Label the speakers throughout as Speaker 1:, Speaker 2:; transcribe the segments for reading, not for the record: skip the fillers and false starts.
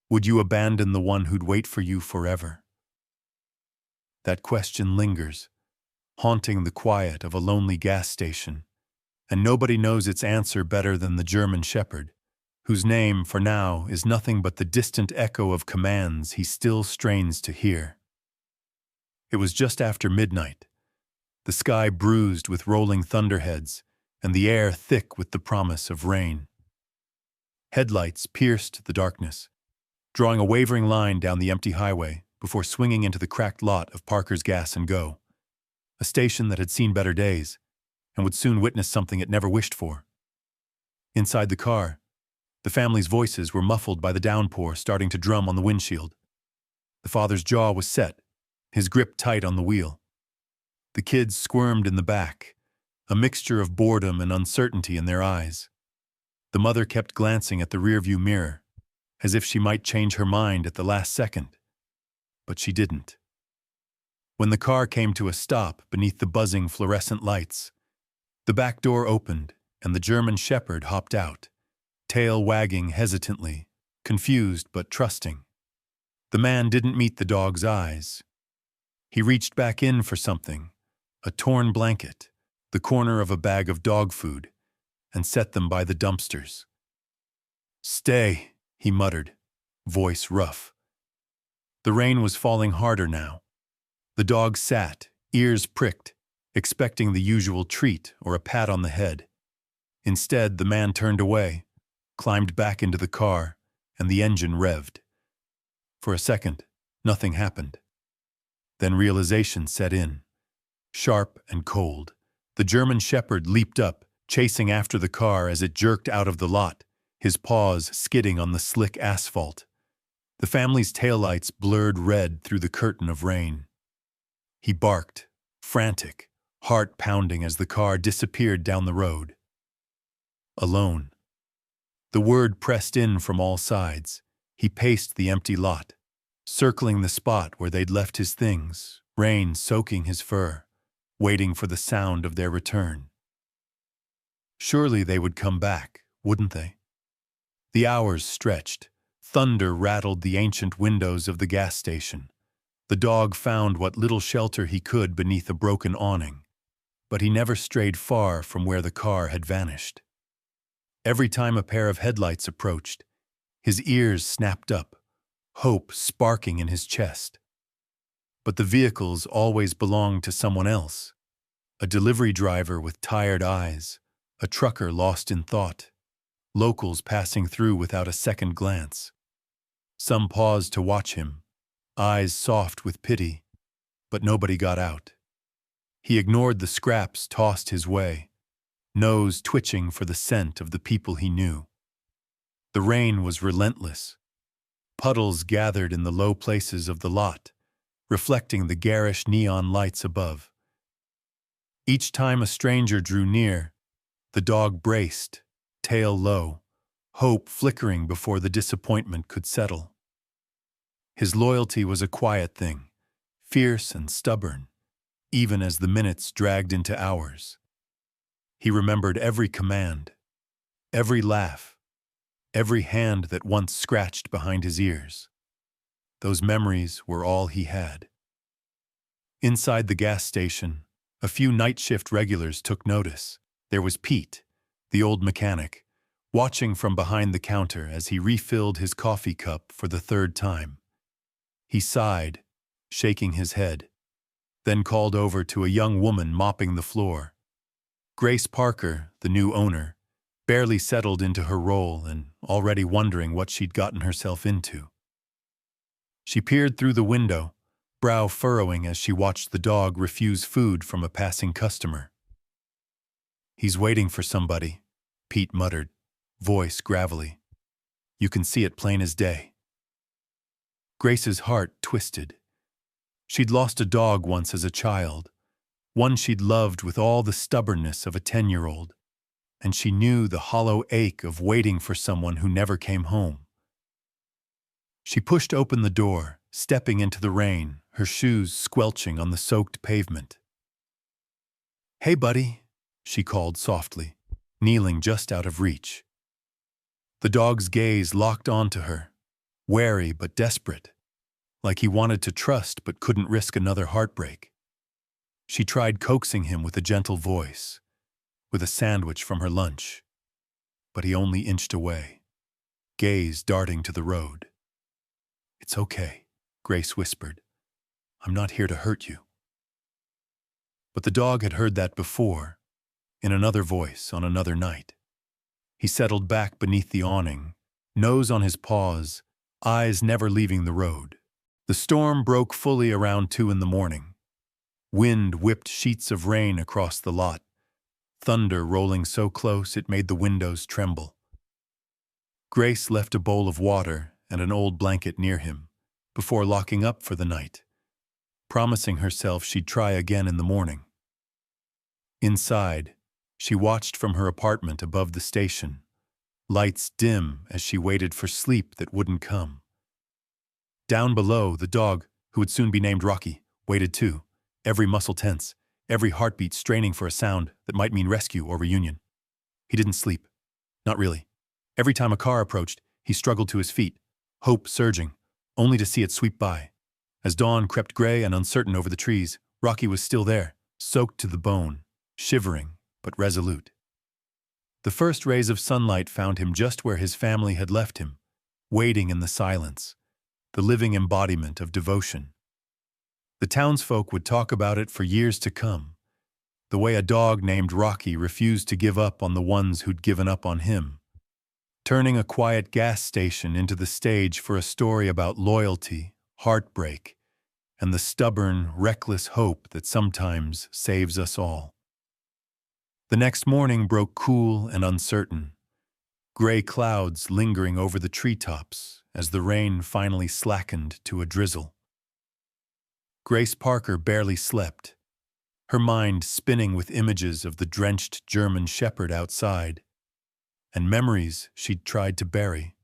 Speaker 1: Would you abandon the one who'd wait for you forever? That question lingers, haunting the quiet of a lonely gas station, and nobody knows its answer better than the German Shepherd, whose name, for now, is nothing but the distant echo of commands he still strains to hear. It was just after midnight, the sky bruised with rolling thunderheads, and the air thick with the promise of rain. Headlights pierced the darkness, drawing a wavering line down the empty highway before swinging into the cracked lot of Parker's Gas and Go, a station that had seen better days and would soon witness something it never wished for. Inside the car, the family's voices were muffled by the downpour starting to drum on the windshield. The father's jaw was set, his grip tight on the wheel. The kids squirmed in the back, a mixture of boredom and uncertainty in their eyes. The mother kept glancing at the rearview mirror, as if she might change her mind at the last second. But she didn't. When the car came to a stop beneath the buzzing fluorescent lights, the back door opened and the German Shepherd hopped out, tail wagging hesitantly, confused but trusting. The man didn't meet the dog's eyes. He reached back in for something, a torn blanket, the corner of a bag of dog food, and set them by the dumpsters. "Stay," he muttered, voice rough. The rain was falling harder now. The dog sat, ears pricked, expecting the usual treat or a pat on the head. Instead, the man turned away, climbed back into the car, and the engine revved. For a second, nothing happened. Then realization set in. Sharp and cold, the German Shepherd leaped up, chasing after the car as it jerked out of the lot, his paws skidding on the slick asphalt. The family's taillights blurred red through the curtain of rain. He barked, frantic, heart pounding as the car disappeared down the road. Alone. The word pressed in from all sides. He paced the empty lot, circling the spot where they'd left his things, rain soaking his fur, waiting for the sound of their return. Surely they would come back, wouldn't they? The hours stretched. Thunder rattled the ancient windows of the gas station. The dog found what little shelter he could beneath a broken awning, but he never strayed far from where the car had vanished. Every time a pair of headlights approached, his ears snapped up, hope sparking in his chest. But the vehicles always belonged to someone else, a delivery driver with tired eyes, a trucker lost in thought, locals passing through without a second glance. Some paused to watch him, eyes soft with pity, but nobody got out. He ignored the scraps tossed his way, nose twitching for the scent of the people he knew. The rain was relentless. Puddles gathered in the low places of the lot, reflecting the garish neon lights above. Each time a stranger drew near, the dog braced, tail low, hope flickering before the disappointment could settle. His loyalty was a quiet thing, fierce and stubborn, even as the minutes dragged into hours. He remembered every command, every laugh, every hand that once scratched behind his ears. Those memories were all he had. Inside the gas station, a few night shift regulars took notice. There was Pete, the old mechanic, watching from behind the counter as he refilled his coffee cup for the third time. He sighed, shaking his head, then called over to a young woman mopping the floor. Grace Parker, the new owner, barely settled into her role and already wondering what she'd gotten herself into. She peered through the window, brow furrowing as she watched the dog refuse food from a passing customer. "He's waiting for somebody," Pete muttered, voice gravelly. "You can see it plain as day." Grace's heart twisted. She'd lost a dog once as a child, one she'd loved with all the stubbornness of a 10-year-old, and she knew the hollow ache of waiting for someone who never came home. She pushed open the door, stepping into the rain, her shoes squelching on the soaked pavement. "Hey, buddy," she called softly, kneeling just out of reach. The dog's gaze locked onto her, wary but desperate, like he wanted to trust but couldn't risk another heartbreak. She tried coaxing him with a gentle voice, with a sandwich from her lunch, but he only inched away, gaze darting to the road. "It's okay," Grace whispered. "I'm not here to hurt you." But the dog had heard that before, in another voice on another night. He settled back beneath the awning, nose on his paws, eyes never leaving the road. The storm broke fully around 2 in the morning. Wind whipped sheets of rain across the lot, thunder rolling so close it made the windows tremble. Grace left a bowl of water and an old blanket near him, before locking up for the night, promising herself she'd try again in the morning. Inside, she watched from her apartment above the station, lights dim as she waited for sleep that wouldn't come. Down below, the dog, who would soon be named Rocky, waited too, every muscle tense, every heartbeat straining for a sound that might mean rescue or reunion. He didn't sleep. Not really. Every time a car approached, he struggled to his feet, hope surging, only to see it sweep by. As dawn crept gray and uncertain over the trees, Rocky was still there, soaked to the bone, shivering but resolute. The first rays of sunlight found him just where his family had left him, waiting in the silence, the living embodiment of devotion. The townsfolk would talk about it for years to come, the way a dog named Rocky refused to give up on the ones who'd given up on him, turning a quiet gas station into the stage for a story about loyalty, heartbreak, and the stubborn, reckless hope that sometimes saves us all. The next morning broke cool and uncertain, gray clouds lingering over the treetops as the rain finally slackened to a drizzle. Grace Parker barely slept, her mind spinning with images of the drenched German shepherd outside, and memories she'd tried to bury.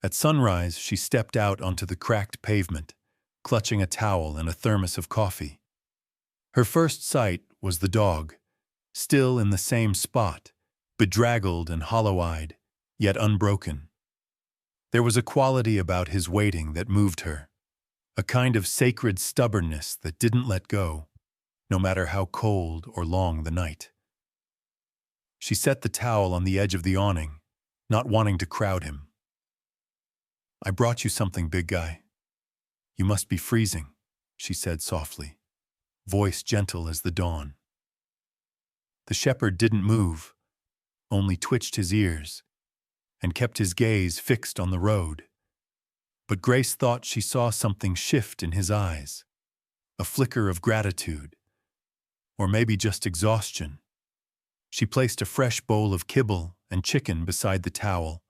Speaker 1: At sunrise, she stepped out onto the cracked pavement, clutching a towel and a thermos of coffee. Her first sight was the dog, still in the same spot, bedraggled and hollow-eyed, yet unbroken. There was a quality about his waiting that moved her, a kind of sacred stubbornness that didn't let go, no matter how cold or long the night. She set the towel on the edge of the awning, not wanting to crowd him. "I brought you something, big guy. You must be freezing," she said softly, voice gentle as the dawn. The shepherd didn't move, only twitched his ears, and kept his gaze fixed on the road. But Grace thought she saw something shift in his eyes, a flicker of gratitude, or maybe just exhaustion. She placed a fresh bowl of kibble and chicken beside the towel,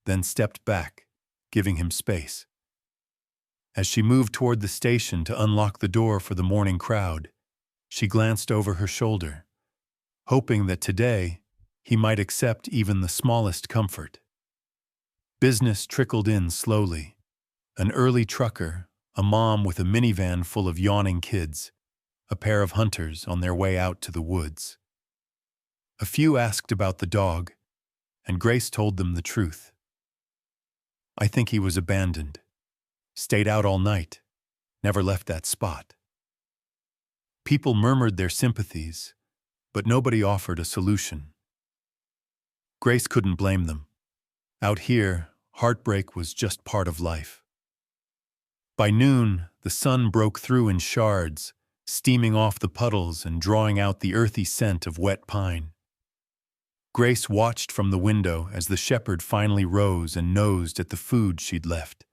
Speaker 1: then stepped back, giving him space. As she moved toward the station to unlock the door for the morning crowd, she glanced over her shoulder, hoping that today he might accept even the smallest comfort. Business trickled in slowly. An early trucker, a mom with a minivan full of yawning kids, a pair of hunters on their way out to the woods. A few asked about the dog, and Grace told them the truth. "I think he was abandoned. Stayed out all night. Never left that spot." People murmured their sympathies, but nobody offered a solution. Grace couldn't blame them. Out here, heartbreak was just part of life. By noon, the sun broke through in shards, steaming off the puddles and drawing out the earthy scent of wet pine. Grace watched from the window as the shepherd finally rose and nosed at the food she'd left.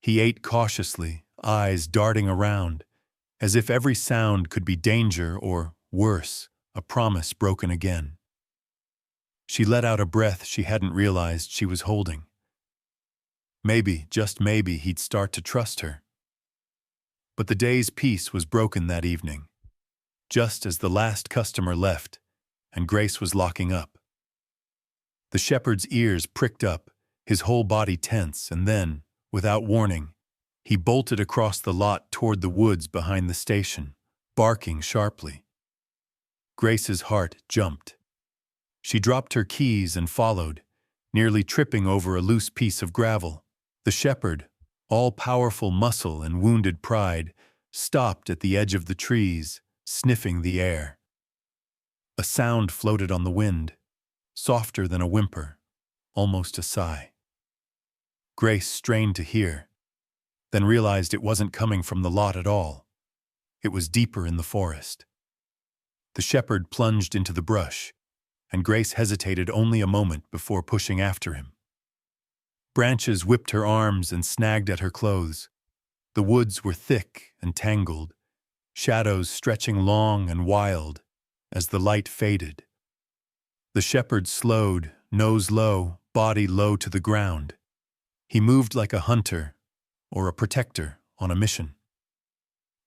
Speaker 1: He ate cautiously, eyes darting around, as if every sound could be danger or, worse, a promise broken again. She let out a breath she hadn't realized she was holding. Maybe, just maybe, he'd start to trust her. But the day's peace was broken that evening, just as the last customer left, and Grace was locking up. The shepherd's ears pricked up, his whole body tense, and then, without warning, he bolted across the lot toward the woods behind the station, barking sharply. Grace's heart jumped. She dropped her keys and followed, nearly tripping over a loose piece of gravel. The shepherd, all-powerful muscle and wounded pride, stopped at the edge of the trees, sniffing the air. A sound floated on the wind, softer than a whimper, almost a sigh. Grace strained to hear, then realized it wasn't coming from the lot at all. It was deeper in the forest. The shepherd plunged into the brush, and Grace hesitated only a moment before pushing after him. Branches whipped her arms and snagged at her clothes. The woods were thick and tangled, shadows stretching long and wild as the light faded. The shepherd slowed, nose low, body low to the ground. He moved like a hunter or a protector on a mission.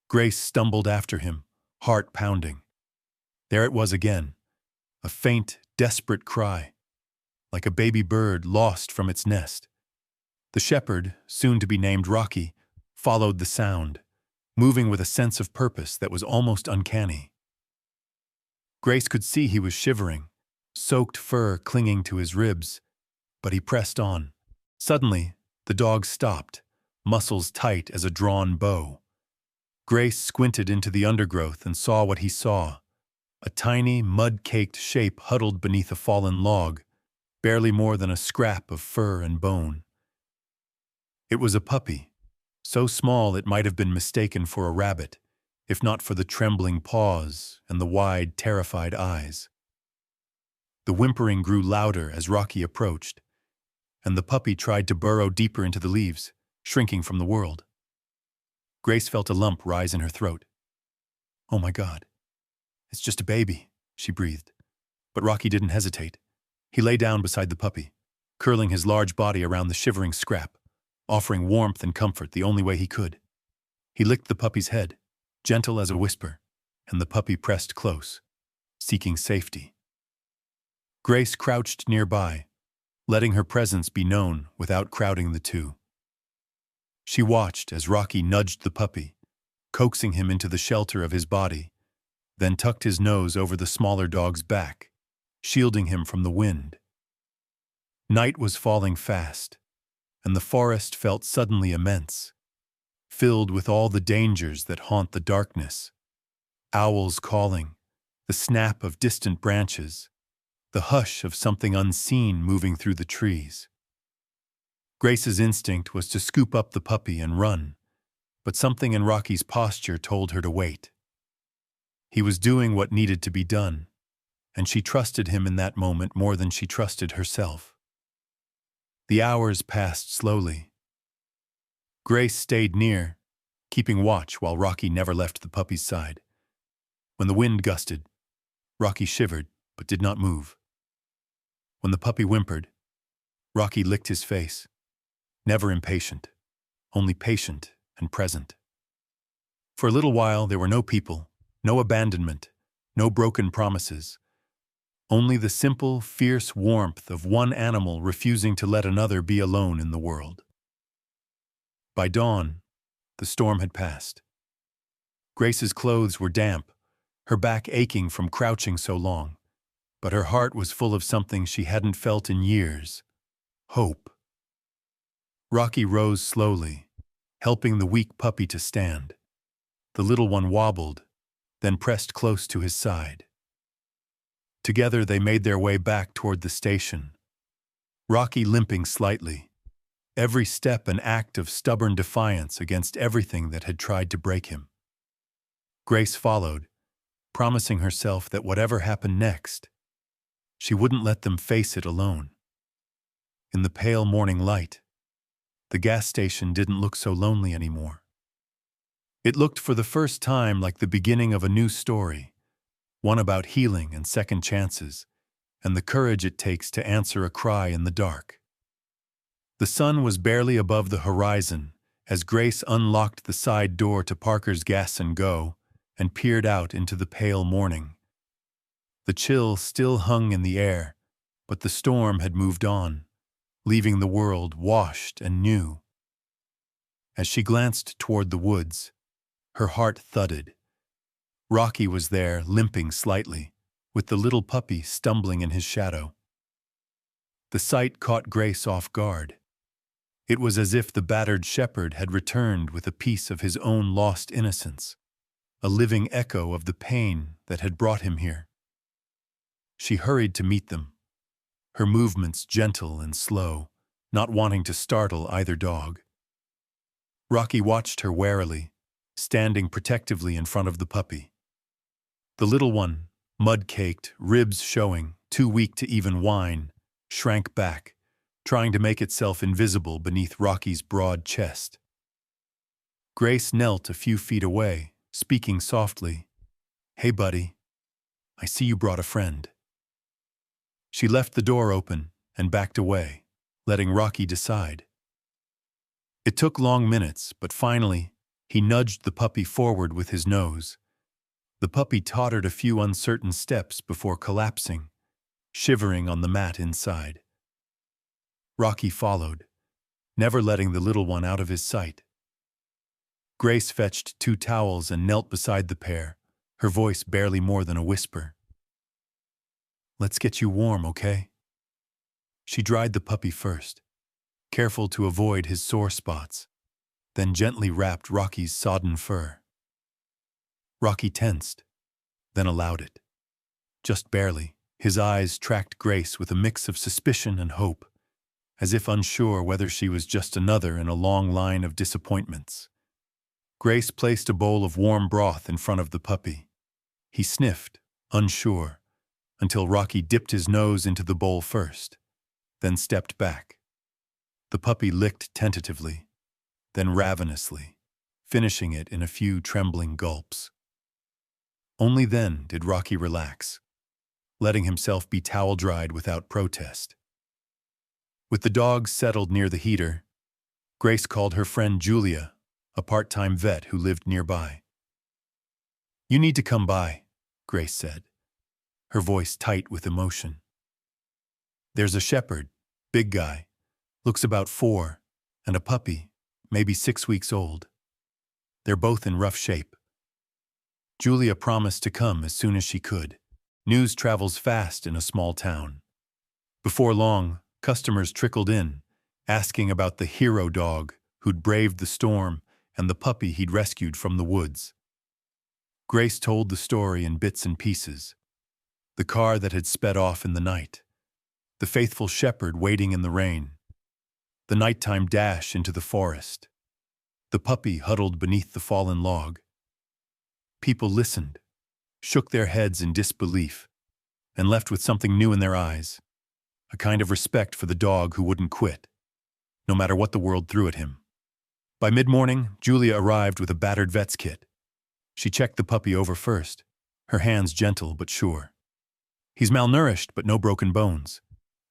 Speaker 1: Grace stumbled after him, heart pounding. There it was again, a faint, desperate cry, like a baby bird lost from its nest. The shepherd, soon to be named Rocky, followed the sound, moving with a sense of purpose that was almost uncanny. Grace could see he was shivering, soaked fur clinging to his ribs, but he pressed on. Suddenly, the dog stopped, muscles tight as a drawn bow. Grace squinted into the undergrowth and saw what he saw, a tiny, mud-caked shape huddled beneath a fallen log, barely more than a scrap of fur and bone. It was a puppy, so small it might have been mistaken for a rabbit, if not for the trembling paws and the wide, terrified eyes. The whimpering grew louder as Rocky approached, and the puppy tried to burrow deeper into the leaves, shrinking from the world. Grace felt a lump rise in her throat. "Oh my God, it's just a baby," she breathed. But Rocky didn't hesitate. He lay down beside the puppy, curling his large body around the shivering scrap, offering warmth and comfort the only way he could. He licked the puppy's head, gentle as a whisper, and the puppy pressed close, seeking safety. Grace crouched nearby, letting her presence be known without crowding the two. She watched as Rocky nudged the puppy, coaxing him into the shelter of his body, then tucked his nose over the smaller dog's back, shielding him from the wind. Night was falling fast, and the forest felt suddenly immense, filled with all the dangers that haunt the darkness. Owls calling, the snap of distant branches, the hush of something unseen moving through the trees. Grace's instinct was to scoop up the puppy and run, but something in Rocky's posture told her to wait. He was doing what needed to be done, and she trusted him in that moment more than she trusted herself. The hours passed slowly. Grace stayed near, keeping watch while Rocky never left the puppy's side. When the wind gusted, Rocky shivered but did not move. When the puppy whimpered, Rocky licked his face, never impatient, only patient and present. For a little while there were no people, no abandonment, no broken promises. Only the simple, fierce warmth of one animal refusing to let another be alone in the world. By dawn, the storm had passed. Grace's clothes were damp, her back aching from crouching so long, but her heart was full of something she hadn't felt in years: hope. Rocky rose slowly, helping the weak puppy to stand. The little one wobbled, then pressed close to his side. Together they made their way back toward the station, Rocky limping slightly, every step an act of stubborn defiance against everything that had tried to break him. Grace followed, promising herself that whatever happened next, she wouldn't let them face it alone. In the pale morning light, the gas station didn't look so lonely anymore. It looked for the first time like the beginning of a new story, one about healing and second chances, and the courage it takes to answer a cry in the dark. The sun was barely above the horizon as Grace unlocked the side door to Parker's Gas and Go and peered out into the pale morning. The chill still hung in the air, but the storm had moved on, leaving the world washed and new. As she glanced toward the woods, her heart thudded. Rocky was there, limping slightly, with the little puppy stumbling in his shadow. The sight caught Grace off guard. It was as if the battered shepherd had returned with a piece of his own lost innocence, a living echo of the pain that had brought him here. She hurried to meet them, her movements gentle and slow, not wanting to startle either dog. Rocky watched her warily, standing protectively in front of the puppy. The little one, mud-caked, ribs showing, too weak to even whine, shrank back, trying to make itself invisible beneath Rocky's broad chest. Grace knelt a few feet away, speaking softly. "Hey, buddy. I see you brought a friend." She left the door open and backed away, letting Rocky decide. It took long minutes, but finally, he nudged the puppy forward with his nose. The puppy tottered a few uncertain steps before collapsing, shivering on the mat inside. Rocky followed, never letting the little one out of his sight. Grace fetched 2 towels and knelt beside the pair, her voice barely more than a whisper. "Let's get you warm, okay?" She dried the puppy first, careful to avoid his sore spots, then gently wrapped Rocky's sodden fur. Rocky tensed, then allowed it. Just barely, his eyes tracked Grace with a mix of suspicion and hope, as if unsure whether she was just another in a long line of disappointments. Grace placed a bowl of warm broth in front of the puppy. He sniffed, unsure, until Rocky dipped his nose into the bowl first, then stepped back. The puppy licked tentatively, then ravenously, finishing it in a few trembling gulps. Only then did Rocky relax, letting himself be towel-dried without protest. With the dogs settled near the heater, Grace called her friend Julia, a part-time vet who lived nearby. "You need to come by," Grace said, her voice tight with emotion. "There's a shepherd, big guy, looks about 4, and a puppy, maybe 6 weeks old. They're both in rough shape." Julia promised to come as soon as she could. News travels fast in a small town. Before long, customers trickled in, asking about the hero dog who'd braved the storm and the puppy he'd rescued from the woods. Grace told the story in bits and pieces. The car that had sped off in the night, the faithful shepherd waiting in the rain, the nighttime dash into the forest, the puppy huddled beneath the fallen log. People listened, shook their heads in disbelief, and left with something new in their eyes, a kind of respect for the dog who wouldn't quit, no matter what the world threw at him. By mid-morning, Julia arrived with a battered vet's kit. She checked the puppy over first, her hands gentle but sure. "He's malnourished but no broken bones.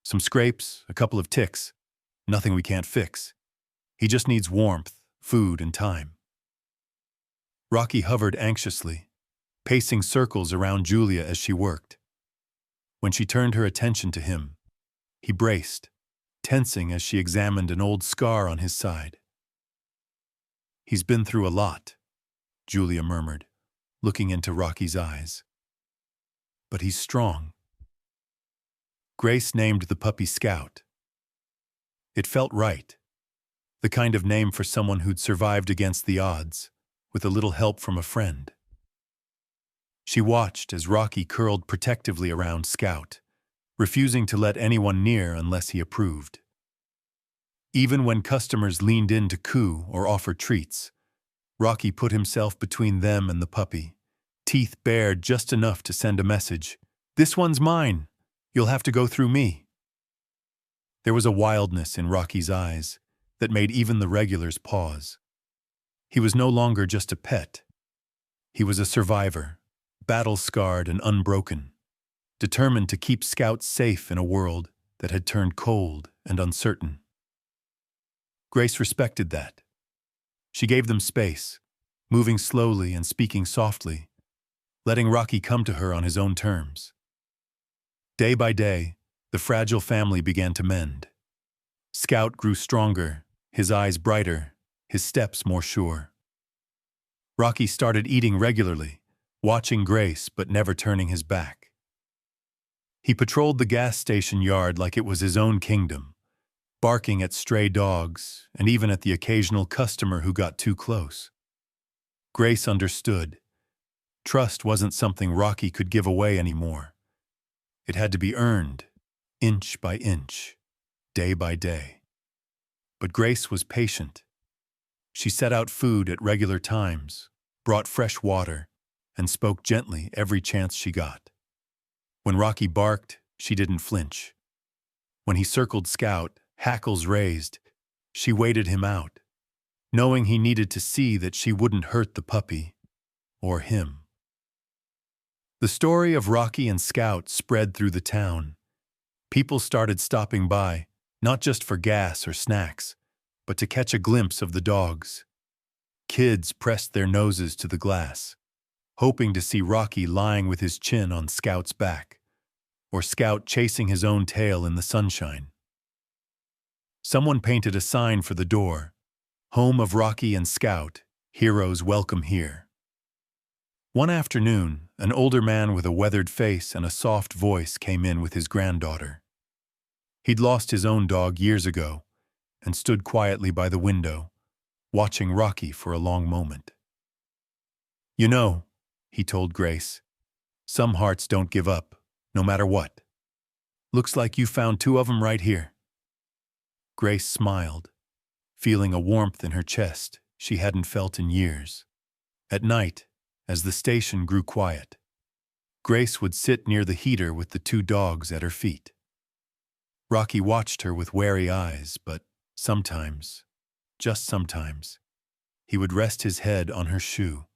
Speaker 1: Some scrapes, a couple of ticks, nothing we can't fix. He just needs warmth, food, and time." Rocky hovered anxiously, pacing circles around Julia as she worked. When she turned her attention to him, he braced, tensing as she examined an old scar on his side. "He's been through a lot," Julia murmured, looking into Rocky's eyes. "But he's strong." Grace named the puppy Scout. It felt right, the kind of name for someone who'd survived against the odds, with a little help from a friend. She watched as Rocky curled protectively around Scout, refusing to let anyone near unless he approved. Even when customers leaned in to coo or offer treats, Rocky put himself between them and the puppy, teeth bared just enough to send a message, "This one's mine. You'll have to go through me." There was a wildness in Rocky's eyes that made even the regulars pause. He was no longer just a pet. He was a survivor, battle-scarred and unbroken, determined to keep Scout safe in a world that had turned cold and uncertain. Grace respected that. She gave them space, moving slowly and speaking softly, letting Rocky come to her on his own terms. Day by day, the fragile family began to mend. Scout grew stronger, his eyes brighter, his steps more sure. Rocky started eating regularly, watching Grace but never turning his back. He patrolled the gas station yard like it was his own kingdom, barking at stray dogs and even at the occasional customer who got too close. Grace understood. Trust wasn't something Rocky could give away anymore. It had to be earned, inch by inch, day by day. But Grace was patient. She set out food at regular times, brought fresh water, and spoke gently every chance she got. When Rocky barked, she didn't flinch. When he circled Scout, hackles raised, she waited him out, knowing he needed to see that she wouldn't hurt the puppy or him. The story of Rocky and Scout spread through the town. People started stopping by, not just for gas or snacks, but to catch a glimpse of the dogs. Kids pressed their noses to the glass, hoping to see Rocky lying with his chin on Scout's back, or Scout chasing his own tail in the sunshine. Someone painted a sign for the door, "Home of Rocky and Scout, heroes welcome here." One afternoon, an older man with a weathered face and a soft voice came in with his granddaughter. He'd lost his own dog years ago and stood quietly by the window, watching Rocky for a long moment. "You know," he told Grace, "some hearts don't give up, no matter what. Looks like you found two of them right here." Grace smiled, feeling a warmth in her chest she hadn't felt in years. At night, as the station grew quiet, Grace would sit near the heater with the two dogs at her feet. Rocky watched her with wary eyes, but sometimes, just sometimes, he would rest his head on her shoe,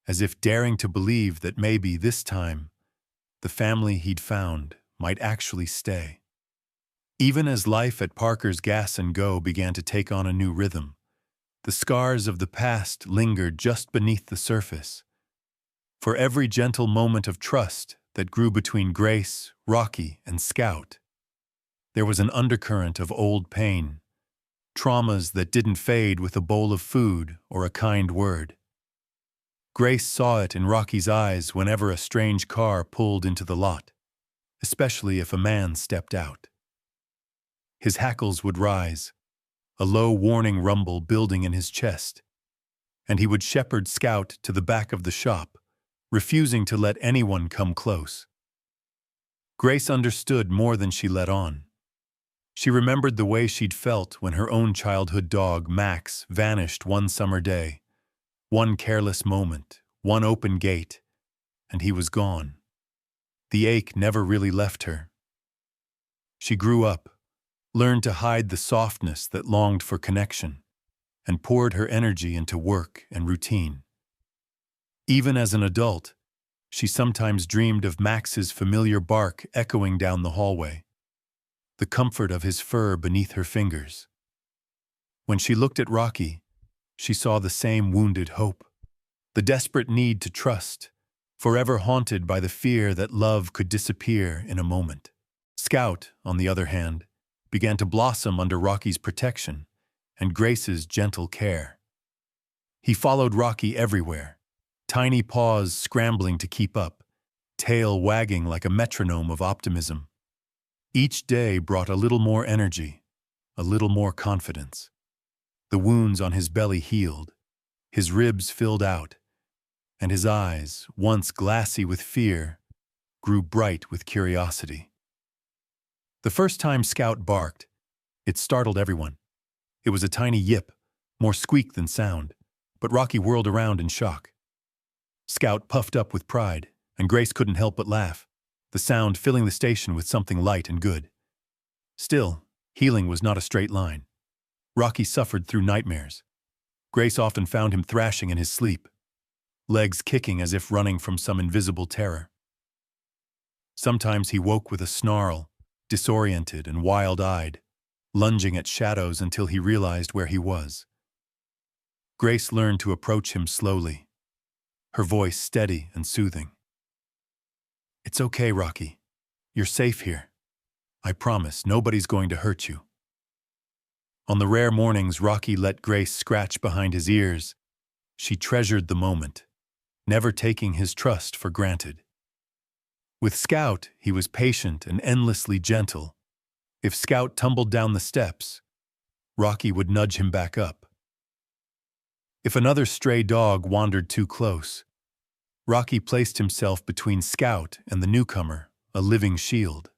Speaker 1: as if daring to believe that maybe this time the family he'd found might actually stay. Even as life at Parker's Gas and Go began to take on a new rhythm, the scars of the past lingered just beneath the surface. For every gentle moment of trust that grew between Grace, Rocky, and Scout, there was an undercurrent of old pain, traumas that didn't fade with a bowl of food or a kind word. Grace saw it in Rocky's eyes whenever a strange car pulled into the lot, especially if a man stepped out. His hackles would rise, a low warning rumble building in his chest, and he would shepherd Scout to the back of the shop, refusing to let anyone come close. Grace understood more than she let on. She remembered the way she'd felt when her own childhood dog, Max, vanished one summer day. One careless moment, one open gate, and he was gone. The ache never really left her. She grew up, learned to hide the softness that longed for connection, and poured her energy into work and routine. Even as an adult, she sometimes dreamed of Max's familiar bark echoing down the hallway, the comfort of his fur beneath her fingers. When she looked at Rocky, she saw the same wounded hope, the desperate need to trust, forever haunted by the fear that love could disappear in a moment. Scout, on the other hand, began to blossom under Rocky's protection and Grace's gentle care. He followed Rocky everywhere, tiny paws scrambling to keep up, tail wagging like a metronome of optimism. Each day brought a little more energy, a little more confidence. The wounds on his belly healed, his ribs filled out, and his eyes, once glassy with fear, grew bright with curiosity. The first time Scout barked, it startled everyone. It was a tiny yip, more squeak than sound, but Rocky whirled around in shock. Scout puffed up with pride, and Grace couldn't help but laugh, the sound filling the station with something light and good. Still, healing was not a straight line. Rocky suffered through nightmares. Grace often found him thrashing in his sleep, legs kicking as if running from some invisible terror. Sometimes he woke with a snarl, disoriented and wild-eyed, lunging at shadows until he realized where he was. Grace learned to approach him slowly, her voice steady and soothing. "It's okay, Rocky. You're safe here. I promise nobody's going to hurt you." On the rare mornings Rocky let Grace scratch behind his ears, she treasured the moment, never taking his trust for granted. With Scout, he was patient and endlessly gentle, If Scout tumbled down the steps, Rocky would nudge him back up. If another stray dog wandered too close, Rocky placed himself between Scout and the newcomer, a living shield.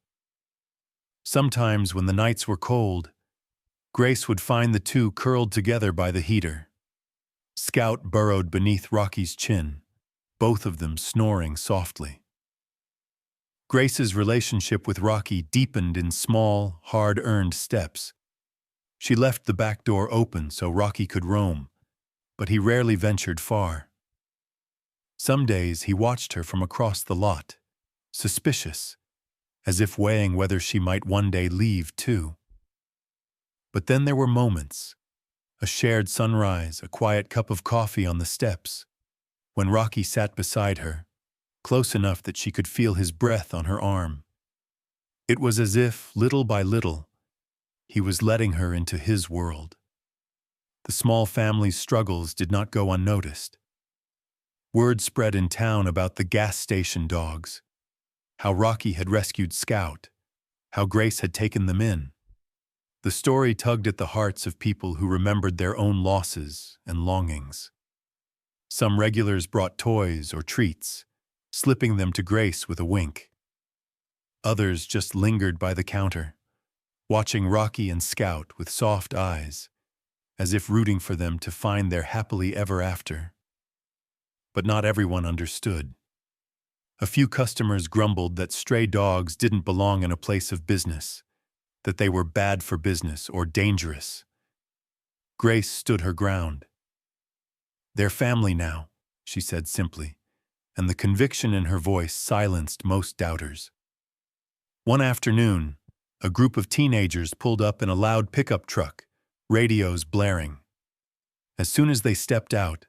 Speaker 1: Sometimes, when the nights were cold, Grace would find the two curled together by the heater. Scout burrowed beneath Rocky's chin, both of them snoring softly. Grace's relationship with Rocky deepened in small, hard-earned steps. She left the back door open so Rocky could roam, but he rarely ventured far. Some days he watched her from across the lot, suspicious, as if weighing whether she might one day leave too. But then there were moments, a shared sunrise, a quiet cup of coffee on the steps, when Rocky sat beside her, close enough that she could feel his breath on her arm. It was as if, little by little, he was letting her into his world. The small family's struggles did not go unnoticed. Word spread in town about the gas station dogs, how Rocky had rescued Scout, how Grace had taken them in. The story tugged at the hearts of people who remembered their own losses and longings. Some regulars brought toys or treats, slipping them to Grace with a wink. Others just lingered by the counter, watching Rocky and Scout with soft eyes, as if rooting for them to find their happily ever after. But not everyone understood. A few customers grumbled that stray dogs didn't belong in a place of business, that they were bad for business or dangerous. Grace stood her ground. "They're family now," she said simply, and the conviction in her voice silenced most doubters. One afternoon, a group of teenagers pulled up in a loud pickup truck, radios blaring. As soon as they stepped out,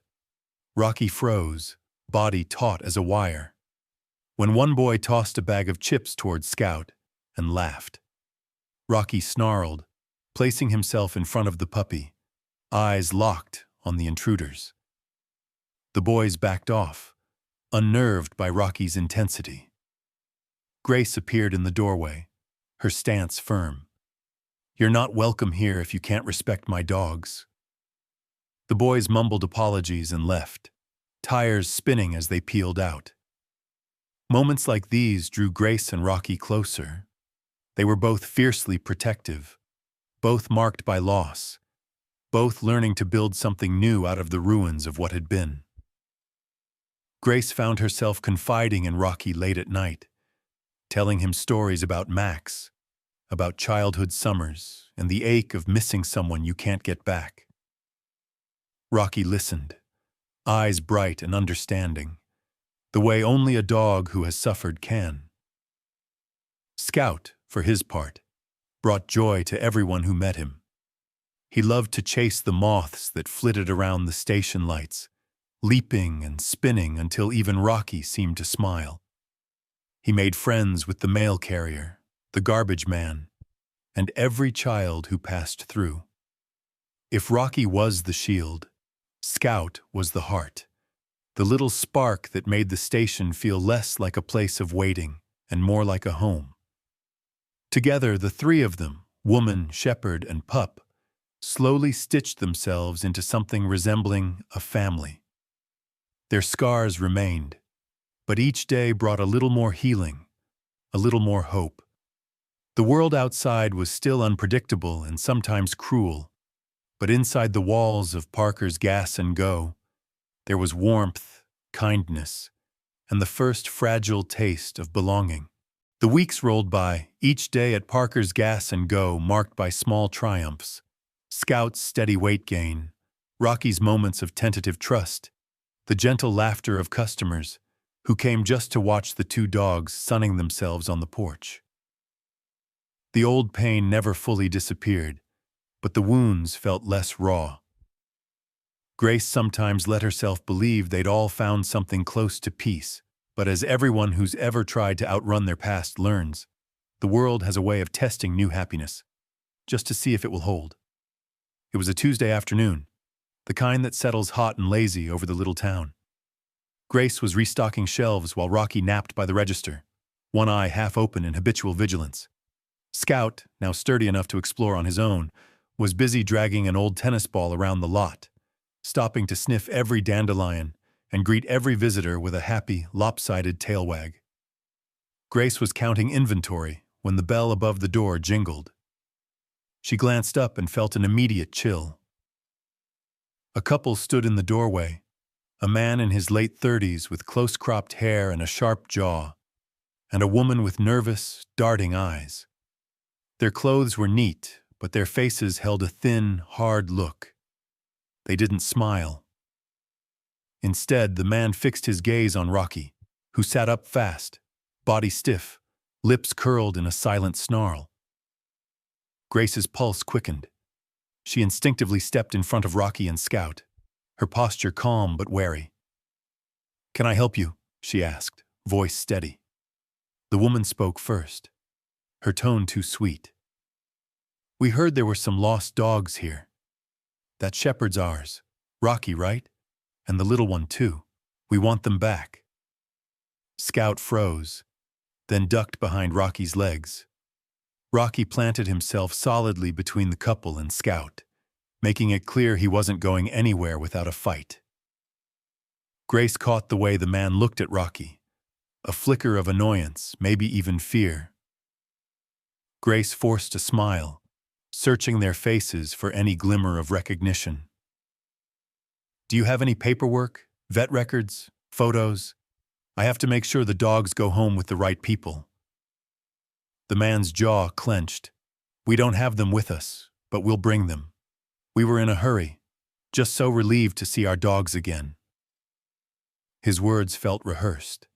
Speaker 1: Rocky froze, body taut as a wire, when one boy tossed a bag of chips toward Scout and laughed. Rocky snarled, placing himself in front of the puppy, eyes locked on the intruders. The boys backed off, unnerved by Rocky's intensity. Grace appeared in the doorway, her stance firm. "You're not welcome here if you can't respect my dogs." The boys mumbled apologies and left, tires spinning as they peeled out. Moments like these drew Grace and Rocky closer. They were both fiercely protective, both marked by loss, both learning to build something new out of the ruins of what had been. Grace found herself confiding in Rocky late at night, telling him stories about Max, about childhood summers and the ache of missing someone you can't get back. Rocky listened, eyes bright and understanding, the way only a dog who has suffered can. Scout, for his part, brought joy to everyone who met him. He loved to chase the moths that flitted around the station lights, leaping and spinning until even Rocky seemed to smile. He made friends with the mail carrier, the garbage man, and every child who passed through. If Rocky was the shield, Scout was the heart, the little spark that made the station feel less like a place of waiting and more like a home. Together, the three of them, woman, shepherd, and pup, slowly stitched themselves into something resembling a family. Their scars remained, but each day brought a little more healing, a little more hope. The world outside was still unpredictable and sometimes cruel, but inside the walls of Parker's Gas and Go, there was warmth, kindness, and the first fragile taste of belonging. The weeks rolled by, each day at Parker's Gas and Go marked by small triumphs. Scout's steady weight gain, Rocky's moments of tentative trust, the gentle laughter of customers who came just to watch the two dogs sunning themselves on the porch. The old pain never fully disappeared, but the wounds felt less raw. Grace sometimes let herself believe they'd all found something close to peace, but as everyone who's ever tried to outrun their past learns, the world has a way of testing new happiness, just to see if it will hold. It was a Tuesday afternoon, the kind that settles hot and lazy over the little town. Grace was restocking shelves while Rocky napped by the register, one eye half open in habitual vigilance. Scout, now sturdy enough to explore on his own, was busy dragging an old tennis ball around the lot, stopping to sniff every dandelion and greet every visitor with a happy, lopsided tail wag. Grace was counting inventory when the bell above the door jingled. She glanced up and felt an immediate chill. A couple stood in the doorway, a man in his late 30s with close-cropped hair and a sharp jaw, and a woman with nervous, darting eyes. Their clothes were neat, but their faces held a thin, hard look. They didn't smile. Instead, the man fixed his gaze on Rocky, who sat up fast, body stiff, lips curled in a silent snarl. Grace's pulse quickened. She instinctively stepped in front of Rocky and Scout, her posture calm but wary. "Can I help you?" she asked, voice steady. The woman spoke first, her tone too sweet. "We heard there were some lost dogs here. That shepherd's ours, Rocky, right? And the little one too. We want them back." Scout froze, then ducked behind Rocky's legs. Rocky planted himself solidly between the couple and Scout, making it clear he wasn't going anywhere without a fight. Grace caught the way the man looked at Rocky, a flicker of annoyance, maybe even fear. Grace forced a smile, searching their faces for any glimmer of recognition. "Do you have any paperwork, vet records, photos? I have to make sure the dogs go home with the right people." The man's jaw clenched. "We don't have them with us, but we'll bring them. We were in a hurry, just so relieved to see our dogs again." His words felt rehearsed.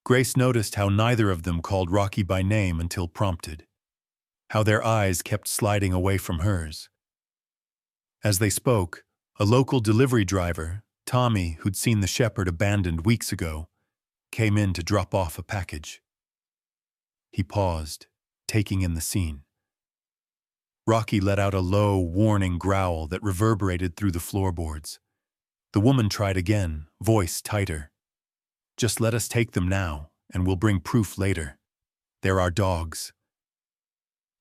Speaker 1: Grace noticed how neither of them called Rocky by name until prompted, how their eyes kept sliding away from hers. As they spoke, a local delivery driver, Tommy, who'd seen the shepherd abandoned weeks ago, came in to drop off a package. He paused, taking in the scene. Rocky let out a low, warning growl that reverberated through the floorboards. The woman tried again, voice tighter. "Just let us take them now, and we'll bring proof later. They're our dogs."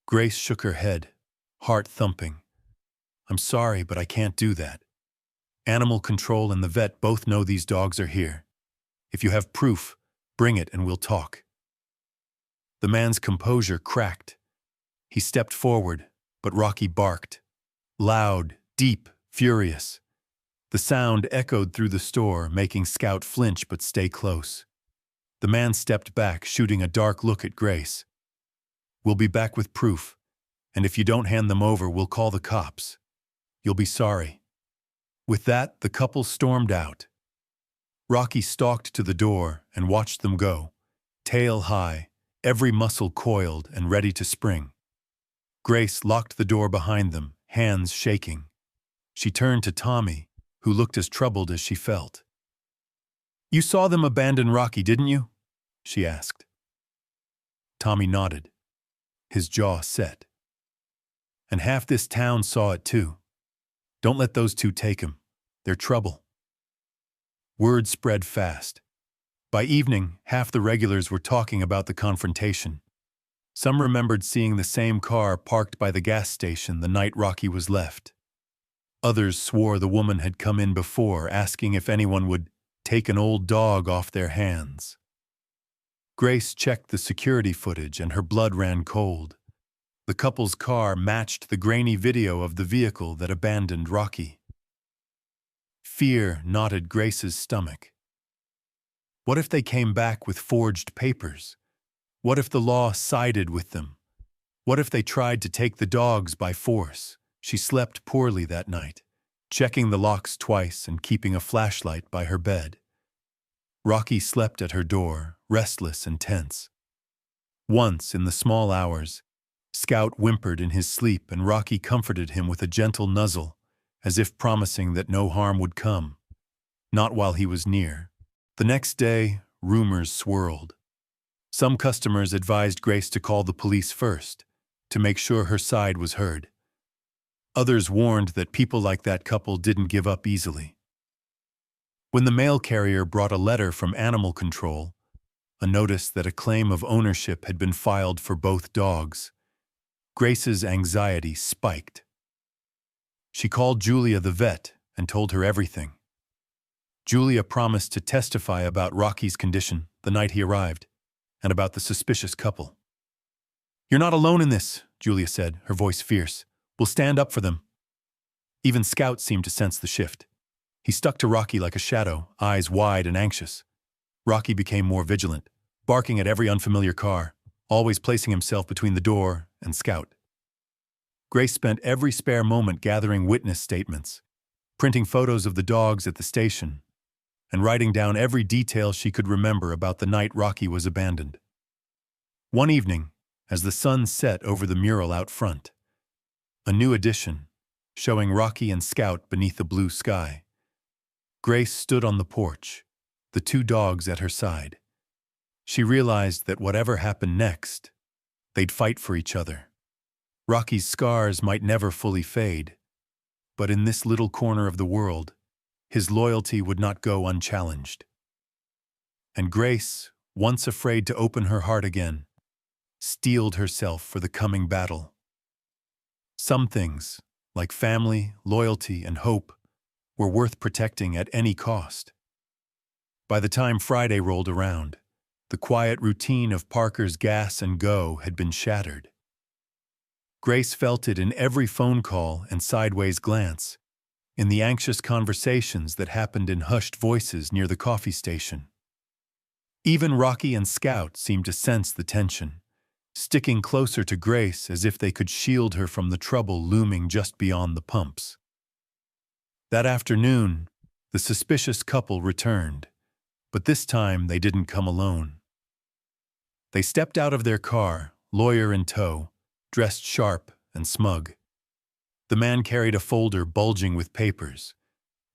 Speaker 1: Grace shook her head, heart thumping. "I'm sorry, but I can't do that. Animal control and the vet both know these dogs are here. If you have proof, bring it and we'll talk." The man's composure cracked. He stepped forward, but Rocky barked. Loud, deep, furious. The sound echoed through the store, making Scout flinch but stay close. The man stepped back, shooting a dark look at Grace. "We'll be back with proof, and if you don't hand them over, we'll call the cops. You'll be sorry." With that, the couple stormed out. Rocky stalked to the door and watched them go, tail high, every muscle coiled and ready to spring. Grace locked the door behind them, hands shaking. She turned to Tommy, who looked as troubled as she felt. "You saw them abandon Rocky, didn't you?" she asked. Tommy nodded, his jaw set. "And half this town saw it too. Don't let those two take him. They're trouble." Word spread fast. By evening, half the regulars were talking about the confrontation. Some remembered seeing the same car parked by the gas station the night Rocky was left. Others swore the woman had come in before, asking if anyone would take an old dog off their hands. Grace checked the security footage and her blood ran cold. The couple's car matched the grainy video of the vehicle that abandoned Rocky. Fear knotted Grace's stomach. What if they came back with forged papers? What if the law sided with them? What if they tried to take the dogs by force? She slept poorly that night, checking the locks twice and keeping a flashlight by her bed. Rocky slept at her door, restless and tense. Once, in the small hours, Scout whimpered in his sleep and Rocky comforted him with a gentle nuzzle, as if promising that no harm would come. Not while he was near. The next day, rumors swirled. Some customers advised Grace to call the police first, to make sure her side was heard. Others warned that people like that couple didn't give up easily. When the mail carrier brought a letter from animal control, a notice that a claim of ownership had been filed for both dogs. Grace's anxiety spiked. She called Julia the vet and told her everything. Julia promised to testify about Rocky's condition the night he arrived, and about the suspicious couple. "You're not alone in this," Julia said, her voice fierce. "We'll stand up for them." Even Scout seemed to sense the shift. He stuck to Rocky like a shadow, eyes wide and anxious. Rocky became more vigilant, barking at every unfamiliar car, always placing himself between the door and Scout. Grace spent every spare moment gathering witness statements, printing photos of the dogs at the station, and writing down every detail she could remember about the night Rocky was abandoned. One evening, as the sun set over the mural out front, a new edition, showing Rocky and Scout beneath a blue sky, Grace stood on the porch, the two dogs at her side. She realized that whatever happened next, they'd fight for each other. Rocky's scars might never fully fade, but in this little corner of the world, his loyalty would not go unchallenged. And Grace, once afraid to open her heart again, steeled herself for the coming battle. Some things, like family, loyalty, and hope, were worth protecting at any cost. By the time Friday rolled around, the quiet routine of Parker's gas and go had been shattered. Grace felt it in every phone call and sideways glance, in the anxious conversations that happened in hushed voices near the coffee station. Even Rocky and Scout seemed to sense the tension, sticking closer to Grace as if they could shield her from the trouble looming just beyond the pumps. That afternoon, the suspicious couple returned, but this time they didn't come alone. They stepped out of their car, lawyer in tow, dressed sharp and smug. The man carried a folder bulging with papers.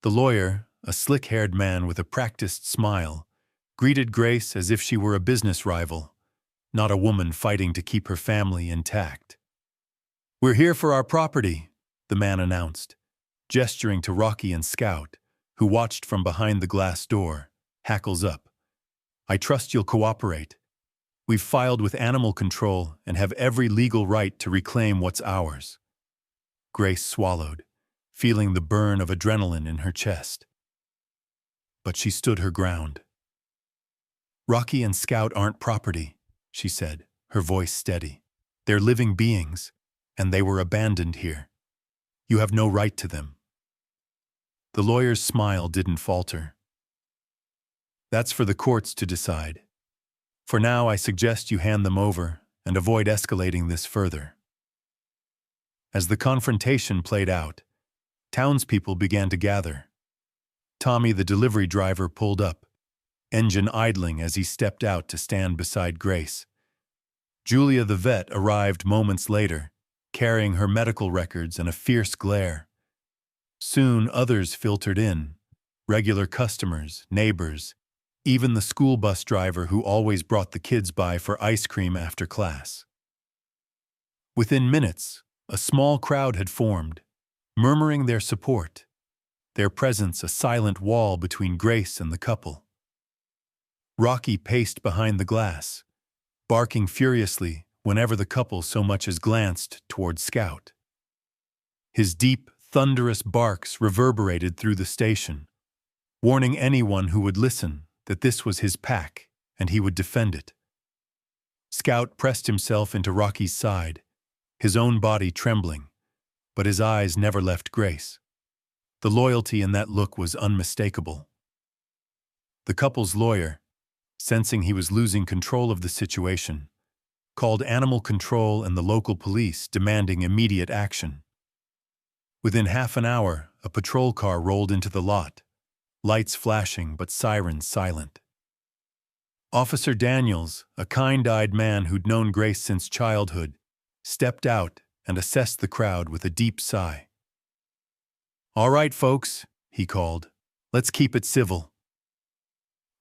Speaker 1: The lawyer, a slick-haired man with a practiced smile, greeted Grace as if she were a business rival, not a woman fighting to keep her family intact. "We're here for our property," the man announced, gesturing to Rocky and Scout, who watched from behind the glass door, hackles up. "I trust you'll cooperate. We've filed with animal control and have every legal right to reclaim what's ours." Grace swallowed, feeling the burn of adrenaline in her chest. But she stood her ground. "Rocky and Scout aren't property," she said, her voice steady. "They're living beings, and they were abandoned here. You have no right to them." The lawyer's smile didn't falter. "That's for the courts to decide. For now, I suggest you hand them over and avoid escalating this further." As the confrontation played out, townspeople began to gather. Tommy, the delivery driver, pulled up, engine idling as he stepped out to stand beside Grace. Julia the vet arrived moments later, carrying her medical records and a fierce glare. Soon others filtered in, regular customers, neighbors, even the school bus driver who always brought the kids by for ice cream after class. Within minutes, a small crowd had formed, murmuring their support, their presence a silent wall between Grace and the couple. Rocky paced behind the glass, barking furiously whenever the couple so much as glanced toward Scout. His deep, thunderous barks reverberated through the station, warning anyone who would listen that this was his pack and he would defend it. Scout pressed himself into Rocky's side, his own body trembling, but his eyes never left Grace. The loyalty in that look was unmistakable. The couple's lawyer, sensing he was losing control of the situation, called animal control and the local police, demanding immediate action. Within half an hour, a patrol car rolled into the lot, lights flashing but sirens silent. Officer Daniels, a kind-eyed man who'd known Grace since childhood, stepped out and assessed the crowd with a deep sigh. "All right, folks," he called, "let's keep it civil."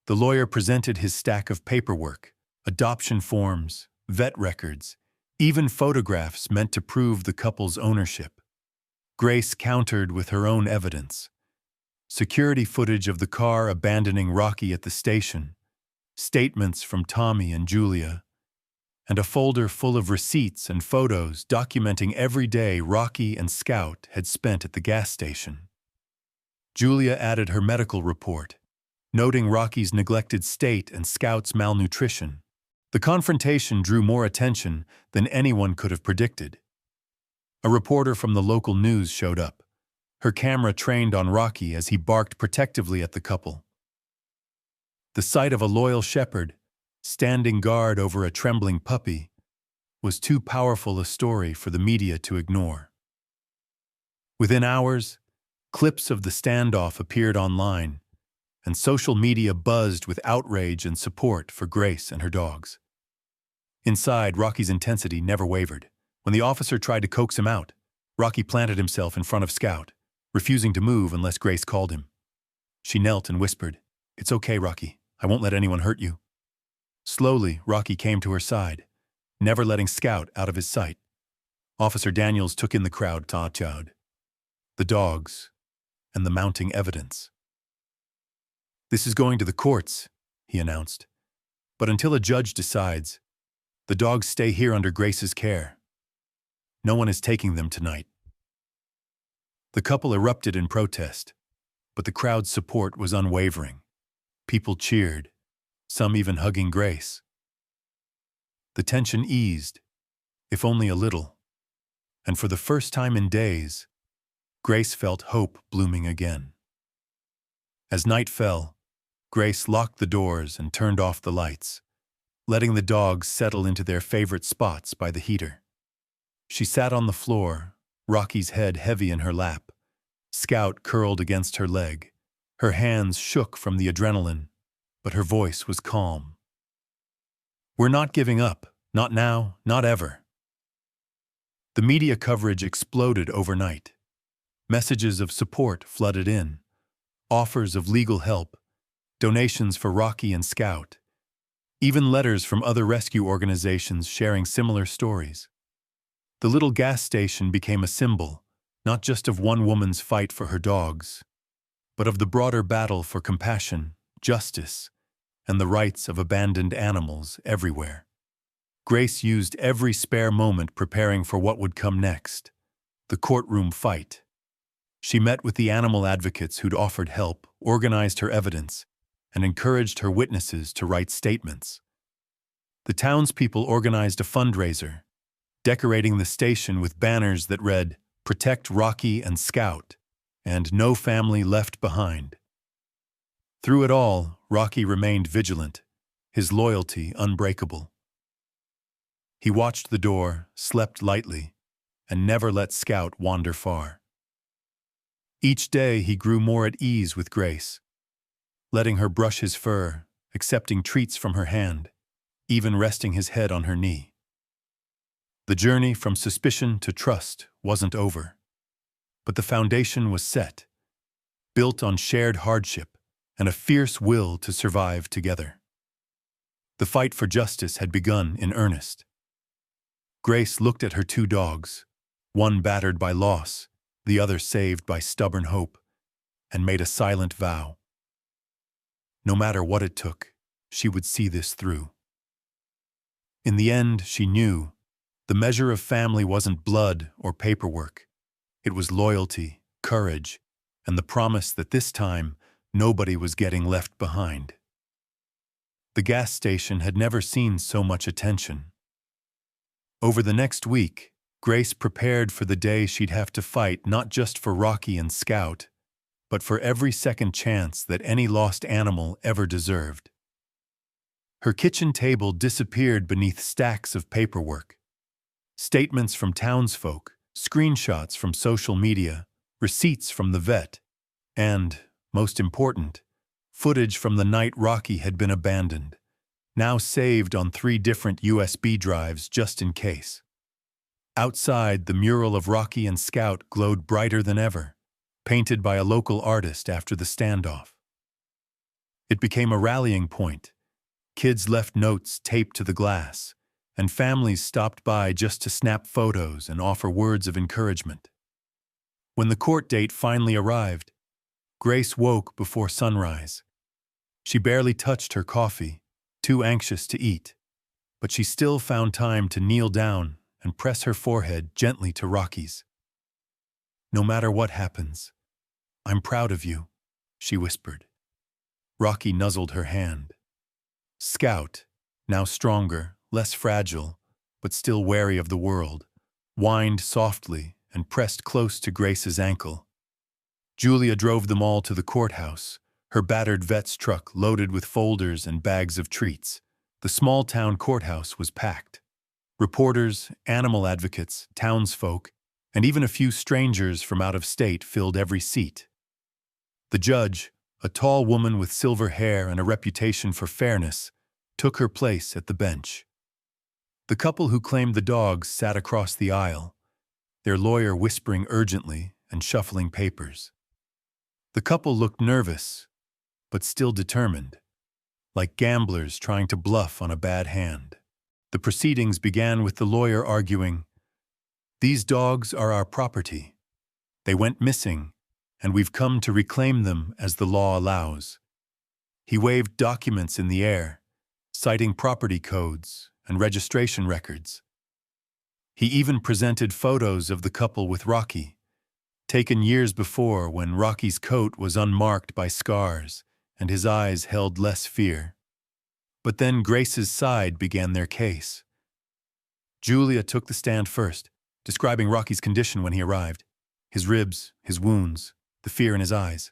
Speaker 1: The lawyer presented his stack of paperwork, adoption forms, vet records, even photographs meant to prove the couple's ownership. Grace countered with her own evidence. Security footage of the car abandoning Rocky at the station, statements from Tommy and Julia, and a folder full of receipts and photos documenting every day Rocky and Scout had spent at the gas station. Julia added her medical report, noting Rocky's neglected state and Scout's malnutrition. The confrontation drew more attention than anyone could have predicted. A reporter from the local news showed up, her camera trained on Rocky as he barked protectively at the couple. The sight of a loyal shepherd, standing guard over a trembling puppy, was too powerful a story for the media to ignore. Within hours, clips of the standoff appeared online, and social media buzzed with outrage and support for Grace and her dogs. Inside, Rocky's intensity never wavered. When the officer tried to coax him out, Rocky planted himself in front of Scout, refusing to move unless Grace called him. She knelt and whispered, "It's okay, Rocky. I won't let anyone hurt you." Slowly, Rocky came to her side, never letting Scout out of his sight. Officer Daniels took in the crowd, the dogs, and the mounting evidence. "This is going to the courts," he announced. "But until a judge decides, the dogs stay here under Grace's care. No one is taking them tonight." The couple erupted in protest, but the crowd's support was unwavering. People cheered, some even hugging Grace. The tension eased, if only a little, and for the first time in days, Grace felt hope blooming again. As night fell, Grace locked the doors and turned off the lights, letting the dogs settle into their favorite spots by the heater. She sat on the floor, Rocky's head heavy in her lap, Scout curled against her leg. Her hands shook from the adrenaline, but her voice was calm. "We're not giving up, not now, not ever." The media coverage exploded overnight. Messages of support flooded in, offers of legal help, donations for Rocky and Scout, even letters from other rescue organizations sharing similar stories. The little gas station became a symbol, not just of one woman's fight for her dogs, but of the broader battle for compassion, justice, and the rights of abandoned animals everywhere. Grace used every spare moment preparing for what would come next, the courtroom fight. She met with the animal advocates who'd offered help, organized her evidence, and encouraged her witnesses to write statements. The townspeople organized a fundraiser, decorating the station with banners that read, "Protect Rocky and Scout," and "No family left behind." Through it all, Rocky remained vigilant, his loyalty unbreakable. He watched the door, slept lightly, and never let Scout wander far. Each day he grew more at ease with Grace, letting her brush his fur, accepting treats from her hand, even resting his head on her knee. The journey from suspicion to trust wasn't over, but the foundation was set, built on shared hardship and a fierce will to survive together. The fight for justice had begun in earnest. Grace looked at her two dogs, one battered by loss, the other saved by stubborn hope, and made a silent vow. No matter what it took, she would see this through. In the end, she knew the measure of family wasn't blood or paperwork. It was loyalty, courage, and the promise that this time nobody was getting left behind. The gas station had never seen so much attention. Over the next week, Grace prepared for the day she'd have to fight not just for Rocky and Scout, but for every second chance that any lost animal ever deserved. Her kitchen table disappeared beneath stacks of paperwork. Statements from townsfolk, screenshots from social media, receipts from the vet, and, most important, footage from the night Rocky had been abandoned, now saved on 3 different USB drives just in case. Outside, the mural of Rocky and Scout glowed brighter than ever, painted by a local artist after the standoff. It became a rallying point. Kids left notes taped to the glass, and families stopped by just to snap photos and offer words of encouragement. When the court date finally arrived, Grace woke before sunrise. She barely touched her coffee, too anxious to eat, but she still found time to kneel down and press her forehead gently to Rocky's. "No matter what happens, I'm proud of you," she whispered. Rocky nuzzled her hand. Scout, now stronger, less fragile, but still wary of the world, whined softly and pressed close to Grace's ankle. Julia drove them all to the courthouse, her battered vet's truck loaded with folders and bags of treats. The small-town courthouse was packed. Reporters, animal advocates, townsfolk, and even a few strangers from out of state filled every seat. The judge, a tall woman with silver hair and a reputation for fairness, took her place at the bench. The couple who claimed the dogs sat across the aisle, their lawyer whispering urgently and shuffling papers. The couple looked nervous, but still determined, like gamblers trying to bluff on a bad hand. The proceedings began with the lawyer arguing, "These dogs are our property. They went missing, and we've come to reclaim them as the law allows." He waved documents in the air, citing property codes and registration records. He even presented photos of the couple with Rocky, taken years before when Rocky's coat was unmarked by scars and his eyes held less fear. But then Grace's side began their case. Julia took the stand first, describing Rocky's condition when he arrived, his ribs, his wounds, the fear in his eyes.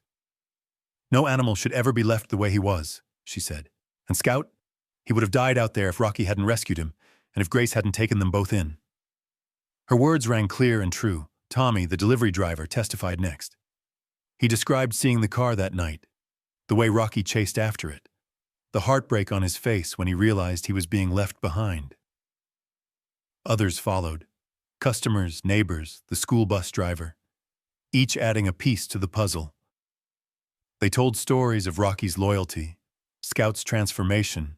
Speaker 1: "No animal should ever be left the way he was," she said. "And Scout, he would have died out there if Rocky hadn't rescued him, and if Grace hadn't taken them both in." Her words rang clear and true. Tommy, the delivery driver, testified next. He described seeing the car that night, the way Rocky chased after it, the heartbreak on his face when he realized he was being left behind. Others followed, customers, neighbors, the school bus driver, each adding a piece to the puzzle. They told stories of Rocky's loyalty, Scout's transformation,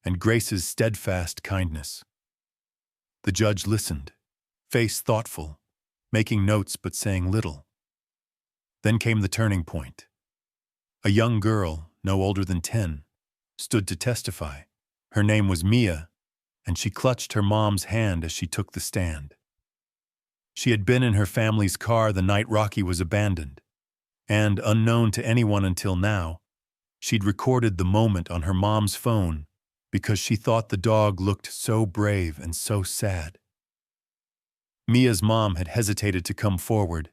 Speaker 1: and Grace's steadfast kindness. The judge listened, face thoughtful, making notes but saying little. Then came the turning point. A young girl, no older than 10, stood to testify. Her name was Mia, and she clutched her mom's hand as she took the stand. She had been in her family's car the night Rocky was abandoned, and, unknown to anyone until now, she'd recorded the moment on her mom's phone because she thought the dog looked so brave and so sad. Mia's mom had hesitated to come forward,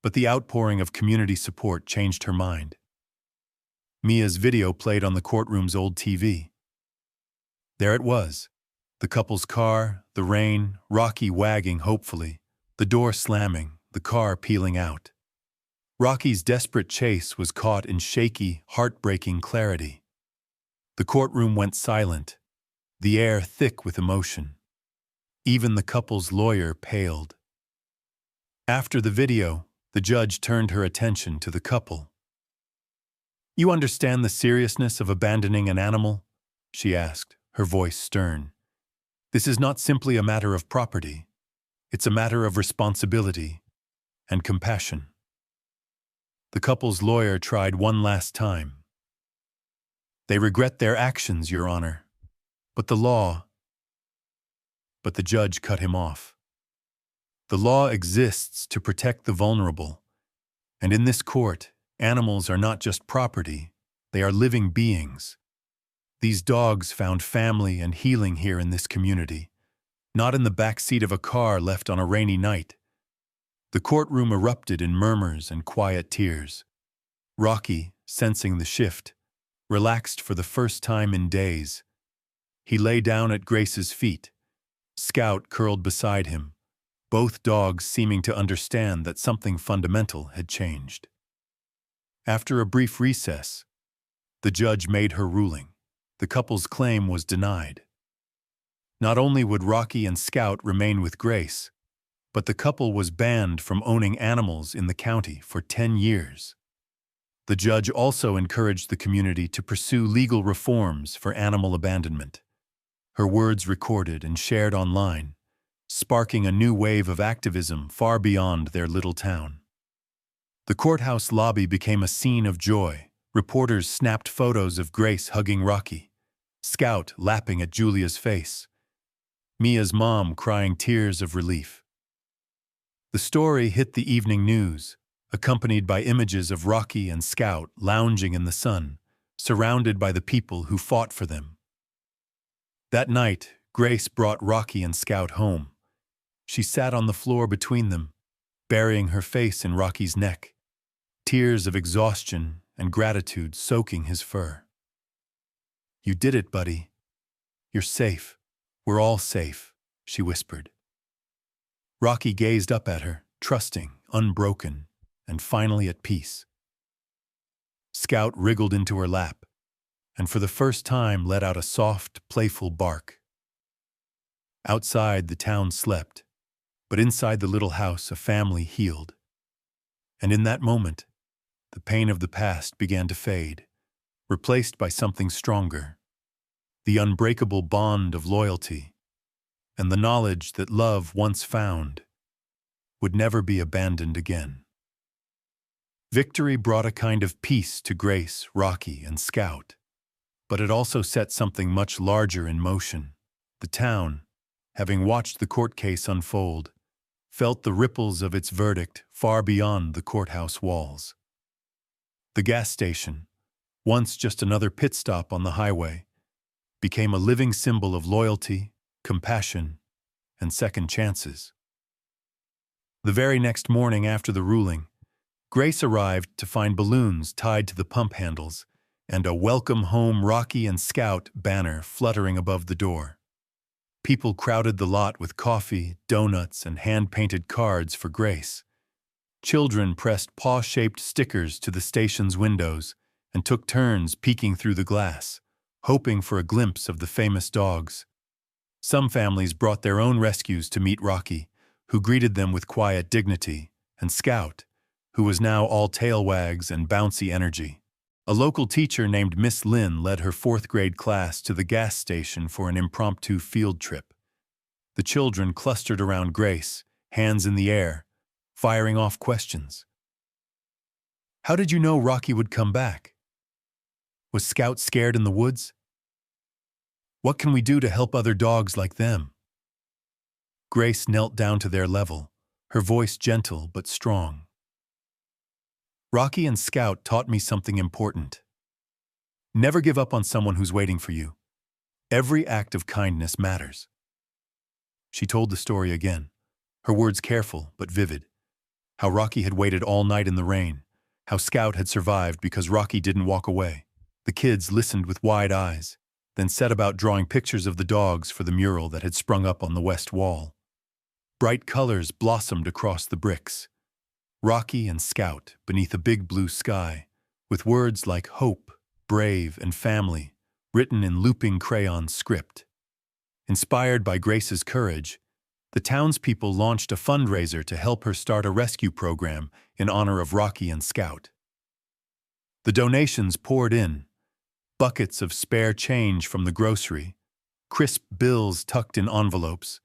Speaker 1: but the outpouring of community support changed her mind. Mia's video played on the courtroom's old TV. There it was, the couple's car, the rain, Rocky wagging hopefully, the door slamming, the car peeling out. Rocky's desperate chase was caught in shaky, heartbreaking clarity. The courtroom went silent, the air thick with emotion. Even the couple's lawyer paled. After the video, the judge turned her attention to the couple. "You understand the seriousness of abandoning an animal?" she asked, her voice stern. "This is not simply a matter of property. It's a matter of responsibility and compassion." The couple's lawyer tried one last time. "They regret their actions, Your Honor. But the law—" But the judge cut him off. "The law exists to protect the vulnerable, and in this court, animals are not just property, they are living beings. These dogs found family and healing here in this community, not in the back seat of a car left on a rainy night." The courtroom erupted in murmurs and quiet tears. Rocky, sensing the shift, relaxed for the first time in days. He lay down at Grace's feet, Scout curled beside him, both dogs seeming to understand that something fundamental had changed. After a brief recess, the judge made her ruling. The couple's claim was denied. Not only would Rocky and Scout remain with Grace, but the couple was banned from owning animals in the county for 10 years. The judge also encouraged the community to pursue legal reforms for animal abandonment. Her words recorded and shared online, sparking a new wave of activism far beyond their little town. The courthouse lobby became a scene of joy. Reporters snapped photos of Grace hugging Rocky, Scout lapping at Julia's face, Mia's mom crying tears of relief. The story hit the evening news, accompanied by images of Rocky and Scout lounging in the sun, surrounded by the people who fought for them. That night, Grace brought Rocky and Scout home. She sat on the floor between them, burying her face in Rocky's neck, tears of exhaustion and gratitude soaking his fur. "You did it, buddy. You're safe. We're all safe," she whispered. Rocky gazed up at her, trusting, unbroken, and finally at peace. Scout wriggled into her lap, and for the first time let out a soft, playful bark. Outside, the town slept, but inside the little house, a family healed. And in that moment, the pain of the past began to fade, replaced by something stronger, the unbreakable bond of loyalty, and the knowledge that love once found would never be abandoned again. Victory brought a kind of peace to Grace, Rocky, and Scout, but it also set something much larger in motion. The town, having watched the court case unfold, felt the ripples of its verdict far beyond the courthouse walls. The gas station, once just another pit stop on the highway, became a living symbol of loyalty, compassion, and second chances. The very next morning after the ruling, Grace arrived to find balloons tied to the pump handles and a "Welcome Home Rocky and Scout" banner fluttering above the door. People crowded the lot with coffee, donuts, and hand-painted cards for Grace. Children pressed paw-shaped stickers to the station's windows and took turns peeking through the glass, hoping for a glimpse of the famous dogs. Some families brought their own rescues to meet Rocky, who greeted them with quiet dignity, and Scout, who was now all tail wags and bouncy energy. A local teacher named Miss Lynn led her fourth-grade class to the gas station for an impromptu field trip. The children clustered around Grace, hands in the air, firing off questions. "How did you know Rocky would come back? Was Scout scared in the woods? What can we do to help other dogs like them?" Grace knelt down to their level, her voice gentle but strong. "Rocky and Scout taught me something important. Never give up on someone who's waiting for you. Every act of kindness matters." She told the story again, her words careful but vivid. How Rocky had waited all night in the rain, how Scout had survived because Rocky didn't walk away. The kids listened with wide eyes, then set about drawing pictures of the dogs for the mural that had sprung up on the west wall. Bright colors blossomed across the bricks. Rocky and Scout beneath a big blue sky, with words like hope, brave, and family written in looping crayon script. Inspired by Grace's courage, the townspeople launched a fundraiser to help her start a rescue program in honor of Rocky and Scout. The donations poured in, buckets of spare change from the grocery, crisp bills tucked in envelopes,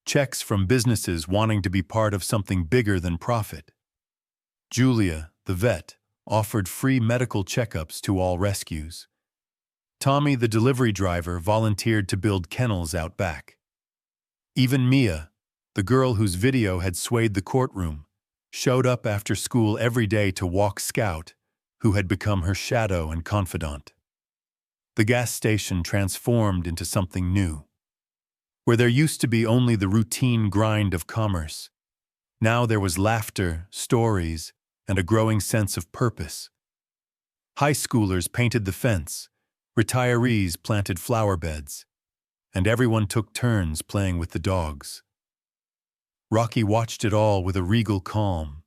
Speaker 1: checks from businesses wanting to be part of something bigger than profit. Julia, the vet, offered free medical checkups to all rescues. Tommy, the delivery driver, volunteered to build kennels out back. Even Mia, the girl whose video had swayed the courtroom, showed up after school every day to walk Scout, who had become her shadow and confidant. The gas station transformed into something new. Where there used to be only the routine grind of commerce, now there was laughter, stories, and a growing sense of purpose. High schoolers painted the fence, retirees planted flower beds, and everyone took turns playing with the dogs. Rocky watched it all with a regal calm,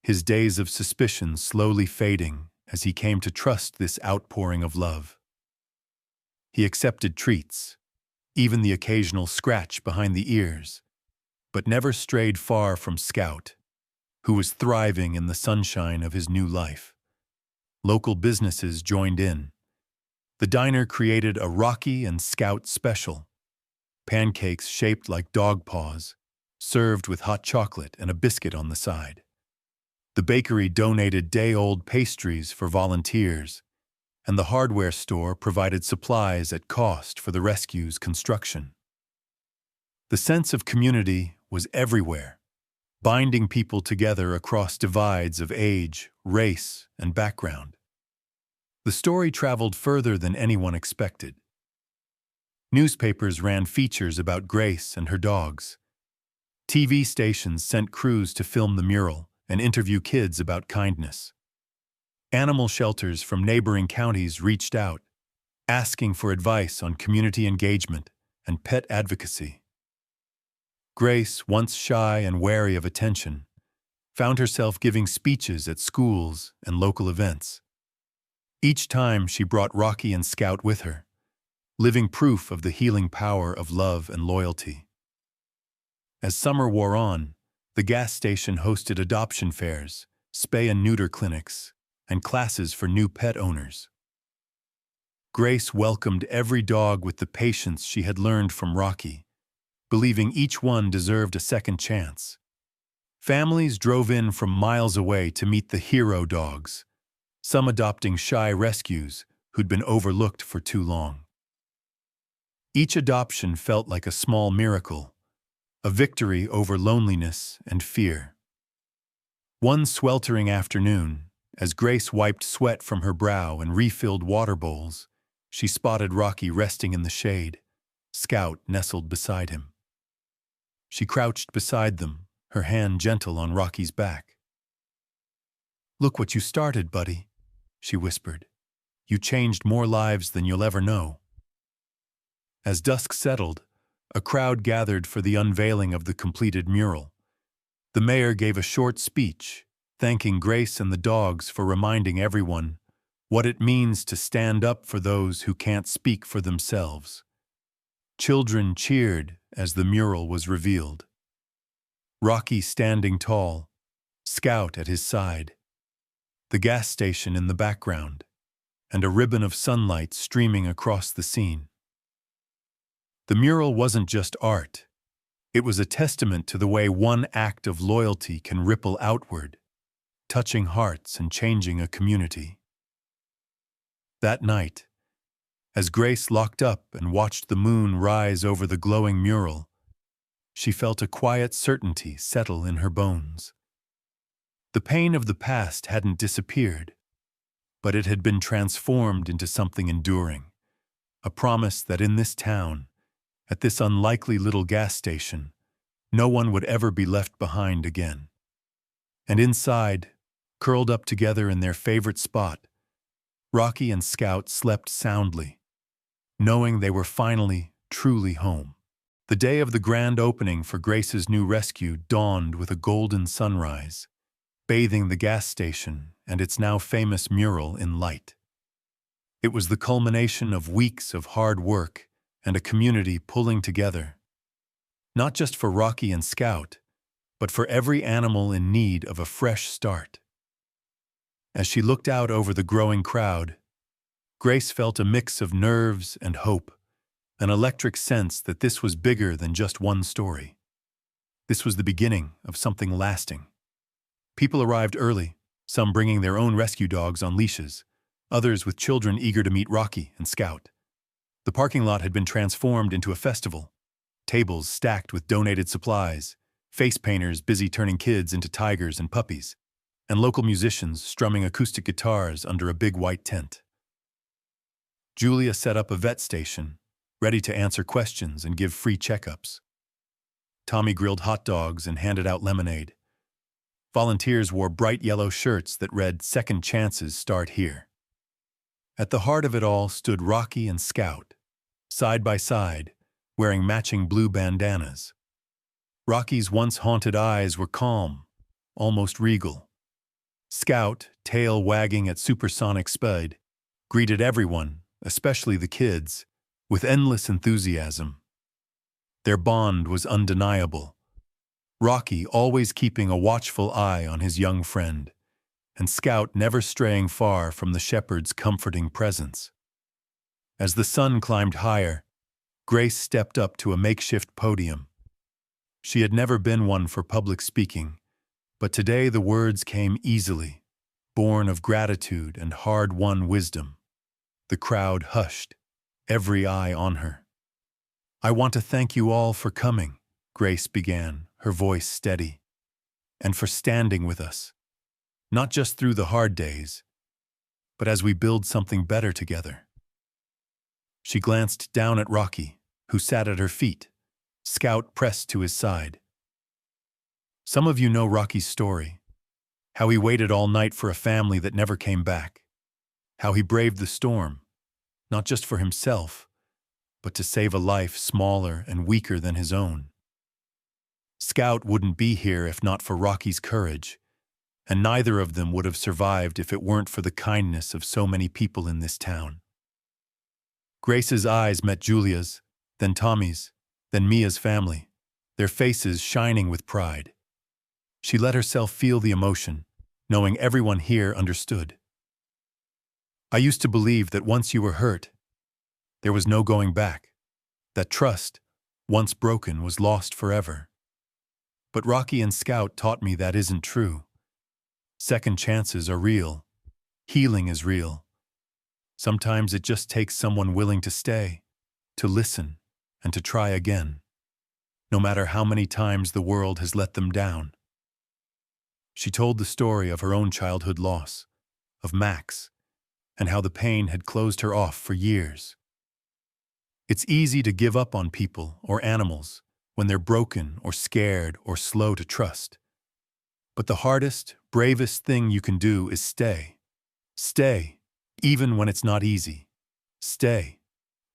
Speaker 1: his days of suspicion slowly fading as he came to trust this outpouring of love. He accepted treats, even the occasional scratch behind the ears, but never strayed far from Scout, who was thriving in the sunshine of his new life. Local businesses joined in. The diner created a Rocky and Scout special, pancakes shaped like dog paws, served with hot chocolate and a biscuit on the side. The bakery donated day-old pastries for volunteers, and the hardware store provided supplies at cost for the rescue's construction. The sense of community was everywhere, binding people together across divides of age, race, and background. The story traveled further than anyone expected. Newspapers ran features about Grace and her dogs. TV stations sent crews to film the mural and interview kids about kindness. Animal shelters from neighboring counties reached out, asking for advice on community engagement and pet advocacy. Grace, once shy and wary of attention, found herself giving speeches at schools and local events. Each time she brought Rocky and Scout with her, living proof of the healing power of love and loyalty. As summer wore on, the gas station hosted adoption fairs, spay and neuter clinics, and classes for new pet owners. Grace welcomed every dog with the patience she had learned from Rocky, believing each one deserved a second chance. Families drove in from miles away to meet the hero dogs, some adopting shy rescues who'd been overlooked for too long. Each adoption felt like a small miracle, a victory over loneliness and fear. One sweltering afternoon, as Grace wiped sweat from her brow and refilled water bowls, she spotted Rocky resting in the shade, Scout nestled beside him. She crouched beside them, her hand gentle on Rocky's back. "Look what you started, buddy," she whispered. "You changed more lives than you'll ever know." As dusk settled, a crowd gathered for the unveiling of the completed mural. The mayor gave a short speech, thanking Grace and the dogs for reminding everyone what it means to stand up for those who can't speak for themselves. Children cheered as the mural was revealed. Rocky standing tall, Scout at his side, the gas station in the background, and a ribbon of sunlight streaming across the scene. The mural wasn't just art. It was a testament to the way one act of loyalty can ripple outward, touching hearts and changing a community. That night, as Grace locked up and watched the moon rise over the glowing mural, she felt a quiet certainty settle in her bones. The pain of the past hadn't disappeared, but it had been transformed into something enduring, a promise that in this town, at this unlikely little gas station, no one would ever be left behind again. And inside, curled up together in their favorite spot, Rocky and Scout slept soundly, knowing they were finally, truly home. The day of the grand opening for Grace's new rescue dawned with a golden sunrise, bathing the gas station and its now famous mural in light. It was the culmination of weeks of hard work and a community pulling together, not just for Rocky and Scout, but for every animal in need of a fresh start. As she looked out over the growing crowd, Grace felt a mix of nerves and hope, an electric sense that this was bigger than just one story. This was the beginning of something lasting. People arrived early, some bringing their own rescue dogs on leashes, others with children eager to meet Rocky and Scout. The parking lot had been transformed into a festival, tables stacked with donated supplies, face painters busy turning kids into tigers and puppies, and local musicians strumming acoustic guitars under a big white tent. Julia set up a vet station, ready to answer questions and give free checkups. Tommy grilled hot dogs and handed out lemonade. Volunteers wore bright yellow shirts that read "Second Chances Start Here." At the heart of it all stood Rocky and Scout, side by side, wearing matching blue bandanas. Rocky's once haunted eyes were calm, almost regal. Scout, tail wagging at supersonic speed, greeted everyone, especially the kids, with endless enthusiasm. Their bond was undeniable, Rocky always keeping a watchful eye on his young friend, and Scout never straying far from the shepherd's comforting presence. As the sun climbed higher, Grace stepped up to a makeshift podium. She had never been one for public speaking, but today the words came easily, born of gratitude and hard-won wisdom. The crowd hushed, every eye on her. "I want to thank you all for coming," Grace began, her voice steady, "and for standing with us, not just through the hard days, but as we build something better together." She glanced down at Rocky, who sat at her feet, Scout pressed to his side. Some of you know Rocky's story, how he waited all night for a family that never came back, how he braved the storm, not just for himself, but to save a life smaller and weaker than his own. Scout wouldn't be here if not for Rocky's courage, and neither of them would have survived if it weren't for the kindness of so many people in this town. Grace's eyes met Julia's, then Tommy's, then Mia's family, their faces shining with pride. She let herself feel the emotion, knowing everyone here understood. "I used to believe that once you were hurt, there was no going back, that trust, once broken, was lost forever. But Rocky and Scout taught me that isn't true. Second chances are real. Healing is real. Sometimes it just takes someone willing to stay, to listen, and to try again, no matter how many times the world has let them down." She told the story of her own childhood loss, of Max, and how the pain had closed her off for years. It's easy to give up on people or animals when they're broken or scared or slow to trust. But the hardest, bravest thing you can do is stay. Stay, even when it's not easy. Stay,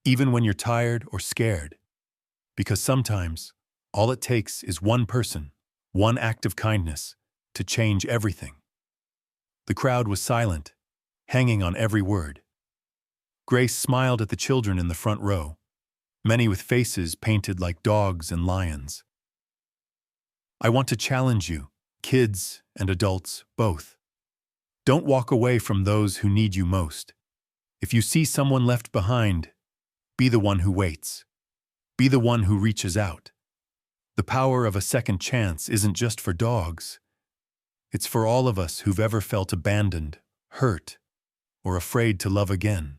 Speaker 1: even when you're tired or scared. Because sometimes, all it takes is one person, one act of kindness, to change everything. The crowd was silent, hanging on every word. Grace smiled at the children in the front row, many with faces painted like dogs and lions. "I want to challenge you, kids and adults, both. Don't walk away from those who need you most. If you see someone left behind, be the one who waits. Be the one who reaches out. The power of a second chance isn't just for dogs. It's for all of us who've ever felt abandoned, hurt, or afraid to love again."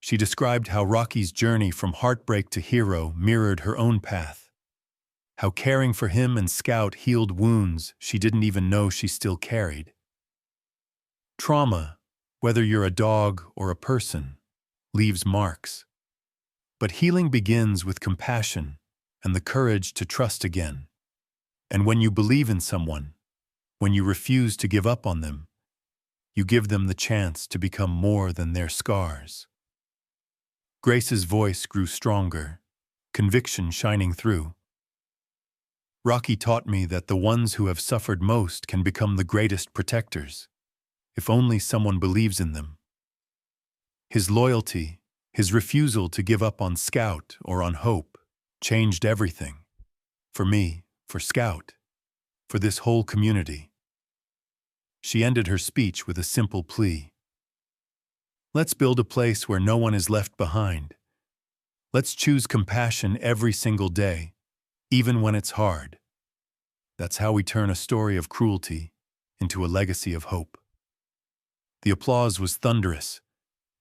Speaker 1: She described how Rocky's journey from heartbreak to hero mirrored her own path, how caring for him and Scout healed wounds she didn't even know she still carried. Trauma, whether you're a dog or a person, leaves marks. But healing begins with compassion and the courage to trust again. And when you believe in someone, when you refuse to give up on them, you give them the chance to become more than their scars. Grace's voice grew stronger, conviction shining through. "Rocky taught me that the ones who have suffered most can become the greatest protectors, if only someone believes in them. His loyalty, his refusal to give up on Scout or on hope, changed everything. For me, for Scout, for this whole community." She ended her speech with a simple plea. "Let's build a place where no one is left behind. Let's choose compassion every single day, even when it's hard. That's how we turn a story of cruelty into a legacy of hope." The applause was thunderous,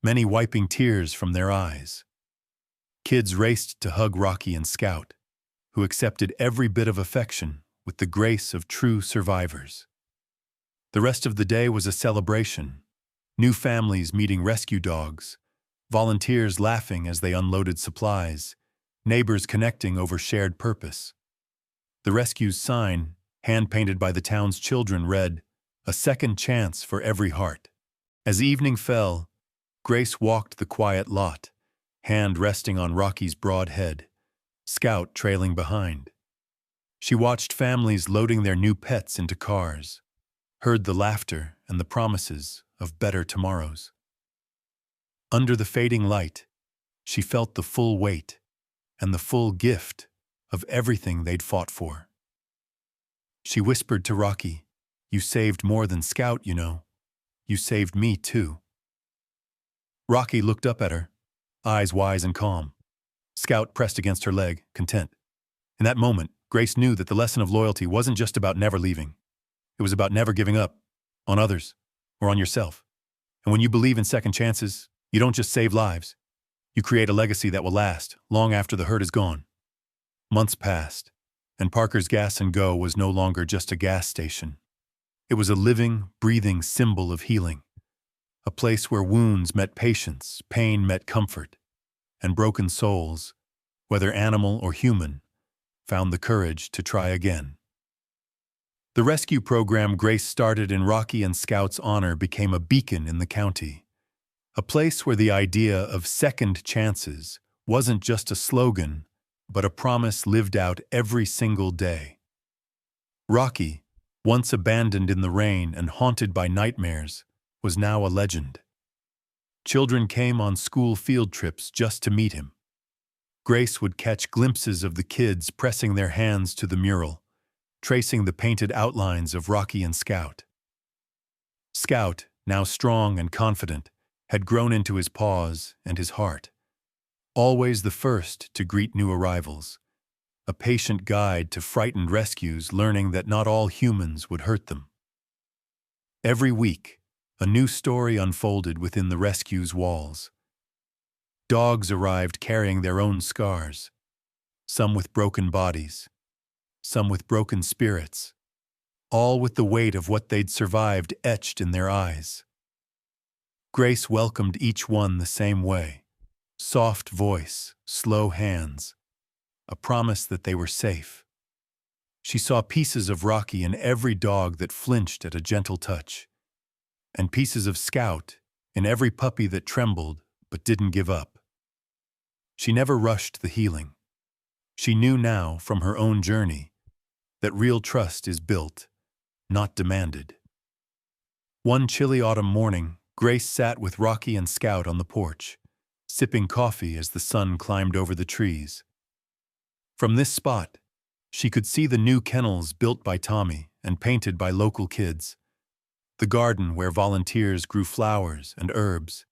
Speaker 1: many wiping tears from their eyes. Kids raced to hug Rocky and Scout, who accepted every bit of affection with the grace of true survivors. The rest of the day was a celebration. New families meeting rescue dogs, volunteers laughing as they unloaded supplies, neighbors connecting over shared purpose. The rescue's sign, hand-painted by the town's children, read, "A second chance for every heart." As evening fell, Grace walked the quiet lot, hand resting on Rocky's broad head, Scout trailing behind. She watched families loading their new pets into cars, heard the laughter and the promises of better tomorrows. Under the fading light, she felt the full weight and the full gift of everything they'd fought for. She whispered to Rocky, "You saved more than Scout, you know. You saved me too." Rocky looked up at her, eyes wise and calm. Scout pressed against her leg, content. In that moment, Grace knew that the lesson of loyalty wasn't just about never leaving. It was about never giving up on others or on yourself. And when you believe in second chances, you don't just save lives. You create a legacy that will last long after the hurt is gone. Months passed, and Parker's Gas and Go was no longer just a gas station. It was a living, breathing symbol of healing. A place where wounds met patience, pain met comfort, and broken souls, whether animal or human, found the courage to try again. The rescue program Grace started in Rocky and Scout's honor became a beacon in the county, a place where the idea of second chances wasn't just a slogan, but a promise lived out every single day. Rocky, once abandoned in the rain and haunted by nightmares, was now a legend. Children came on school field trips just to meet him. Grace would catch glimpses of the kids pressing their hands to the mural, tracing the painted outlines of Rocky and Scout. Scout, now strong and confident, had grown into his paws and his heart. Always the first to greet new arrivals, a patient guide to frightened rescues, learning that not all humans would hurt them. Every week, a new story unfolded within the rescue's walls. Dogs arrived carrying their own scars, some with broken bodies, some with broken spirits, all with the weight of what they'd survived etched in their eyes. Grace welcomed each one the same way. Soft voice, slow hands, a promise that they were safe. She saw pieces of Rocky in every dog that flinched at a gentle touch, and pieces of Scout in every puppy that trembled but didn't give up. She never rushed the healing. She knew now from her own journey that real trust is built, not demanded. One chilly autumn morning, Grace sat with Rocky and Scout on the porch, sipping coffee as the sun climbed over the trees. From this spot, she could see the new kennels built by Tommy and painted by local kids, the garden where volunteers grew flowers and herbs,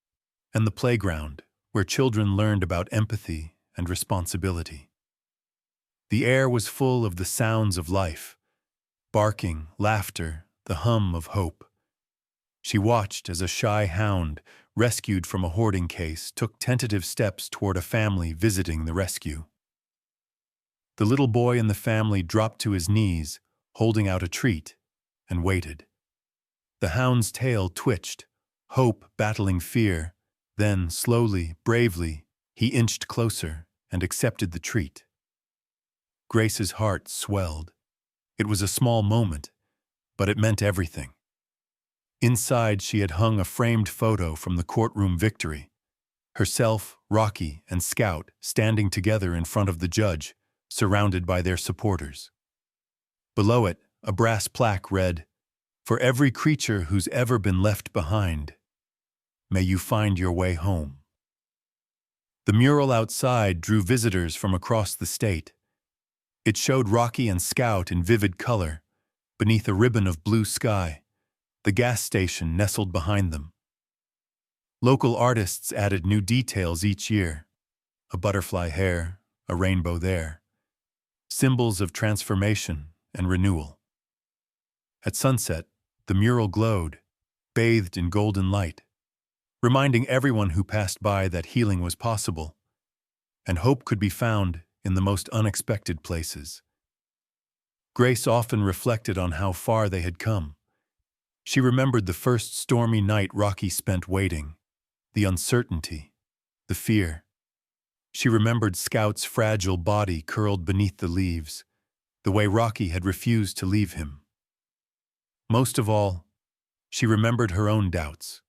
Speaker 1: and the playground where children learned about empathy and responsibility. The air was full of the sounds of life, barking, laughter, the hum of hope. She watched as a shy hound, rescued from a hoarding case, took tentative steps toward a family visiting the rescue. The little boy in the family dropped to his knees, holding out a treat, and waited. The hound's tail twitched, hope battling fear. Then, slowly, bravely, he inched closer and accepted the treat. Grace's heart swelled. It was a small moment, but it meant everything. Inside, she had hung a framed photo from the courtroom victory. Herself, Rocky, and Scout standing together in front of the judge, surrounded by their supporters. Below it, a brass plaque read, "For every creature who's ever been left behind, may you find your way home." The mural outside drew visitors from across the state. It showed Rocky and Scout in vivid color, beneath a ribbon of blue sky, the gas station nestled behind them. Local artists added new details each year, a butterfly here, a rainbow there, symbols of transformation and renewal. At sunset, the mural glowed, bathed in golden light, reminding everyone who passed by that healing was possible, and hope could be found in the most unexpected places. Grace often reflected on how far they had come. She remembered the first stormy night Rocky spent waiting, the uncertainty, the fear. She remembered Scout's fragile body curled beneath the leaves, the way Rocky had refused to leave him. Most of all, she remembered her own doubts,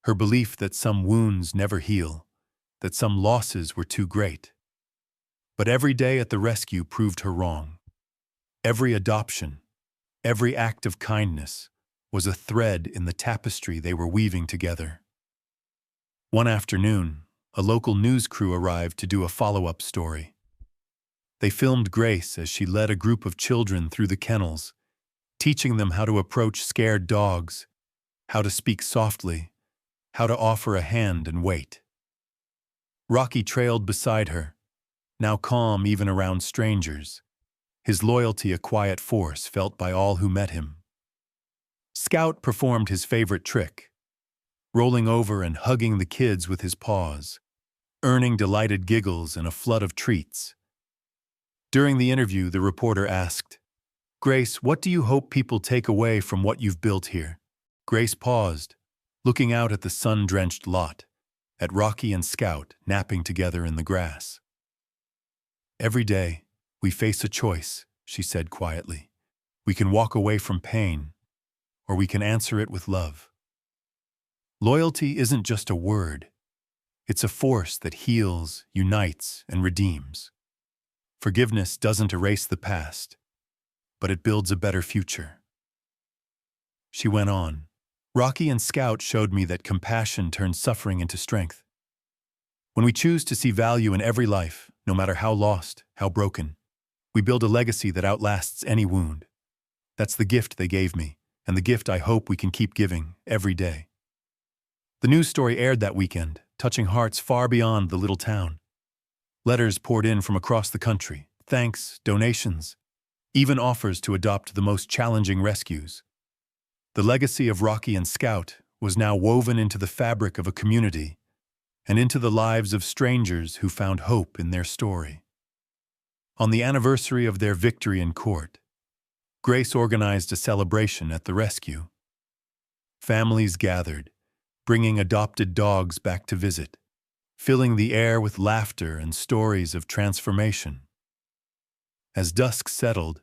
Speaker 1: her belief that some wounds never heal, that some losses were too great. But every day at the rescue proved her wrong. Every adoption, every act of kindness was a thread in the tapestry they were weaving together. One afternoon, a local news crew arrived to do a follow-up story. They filmed Grace as she led a group of children through the kennels, teaching them how to approach scared dogs, how to speak softly, how to offer a hand and wait. Rocky trailed beside her, now calm even around strangers, his loyalty a quiet force felt by all who met him. Scout performed his favorite trick, rolling over and hugging the kids with his paws, earning delighted giggles and a flood of treats. During the interview, the reporter asked, "Grace, what do you hope people take away from what you've built here?" Grace paused, looking out at the sun-drenched lot, at Rocky and Scout napping together in the grass. "Every day, we face a choice," she said quietly. "We can walk away from pain, or we can answer it with love. Loyalty isn't just a word. It's a force that heals, unites, and redeems. Forgiveness doesn't erase the past, but it builds a better future." She went on, "Rocky and Scout showed me that compassion turns suffering into strength. When we choose to see value in every life, no matter how lost, how broken, we build a legacy that outlasts any wound. That's the gift they gave me, and the gift I hope we can keep giving every day." The news story aired that weekend, touching hearts far beyond the little town. Letters poured in from across the country, thanks, donations, even offers to adopt the most challenging rescues. The legacy of Rocky and Scout was now woven into the fabric of a community and into the lives of strangers who found hope in their story. On the anniversary of their victory in court, Grace organized a celebration at the rescue. Families gathered, bringing adopted dogs back to visit, filling the air with laughter and stories of transformation. As dusk settled,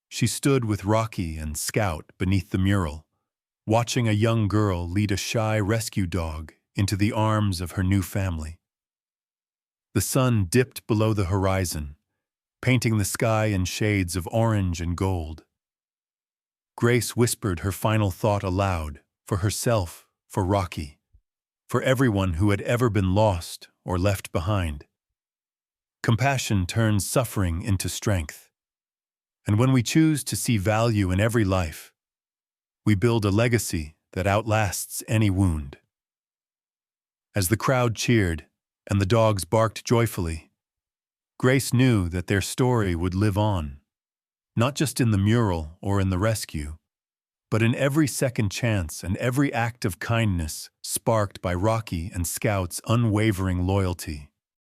Speaker 1: she stood with Rocky and Scout beneath the mural, watching a young girl lead a shy rescue dog into the arms of her new family. The sun dipped below the horizon, painting the sky in shades of orange and gold. Grace whispered her final thought aloud, for herself, for Rocky, for everyone who had ever been lost or left behind. Compassion turns suffering into strength. And when we choose to see value in every life, we build a legacy that outlasts any wound. As the crowd cheered and the dogs barked joyfully, Grace knew that their story would live on, not just in the mural or in the rescue, but in every second chance and every act of kindness sparked by Rocky and Scout's unwavering loyalty.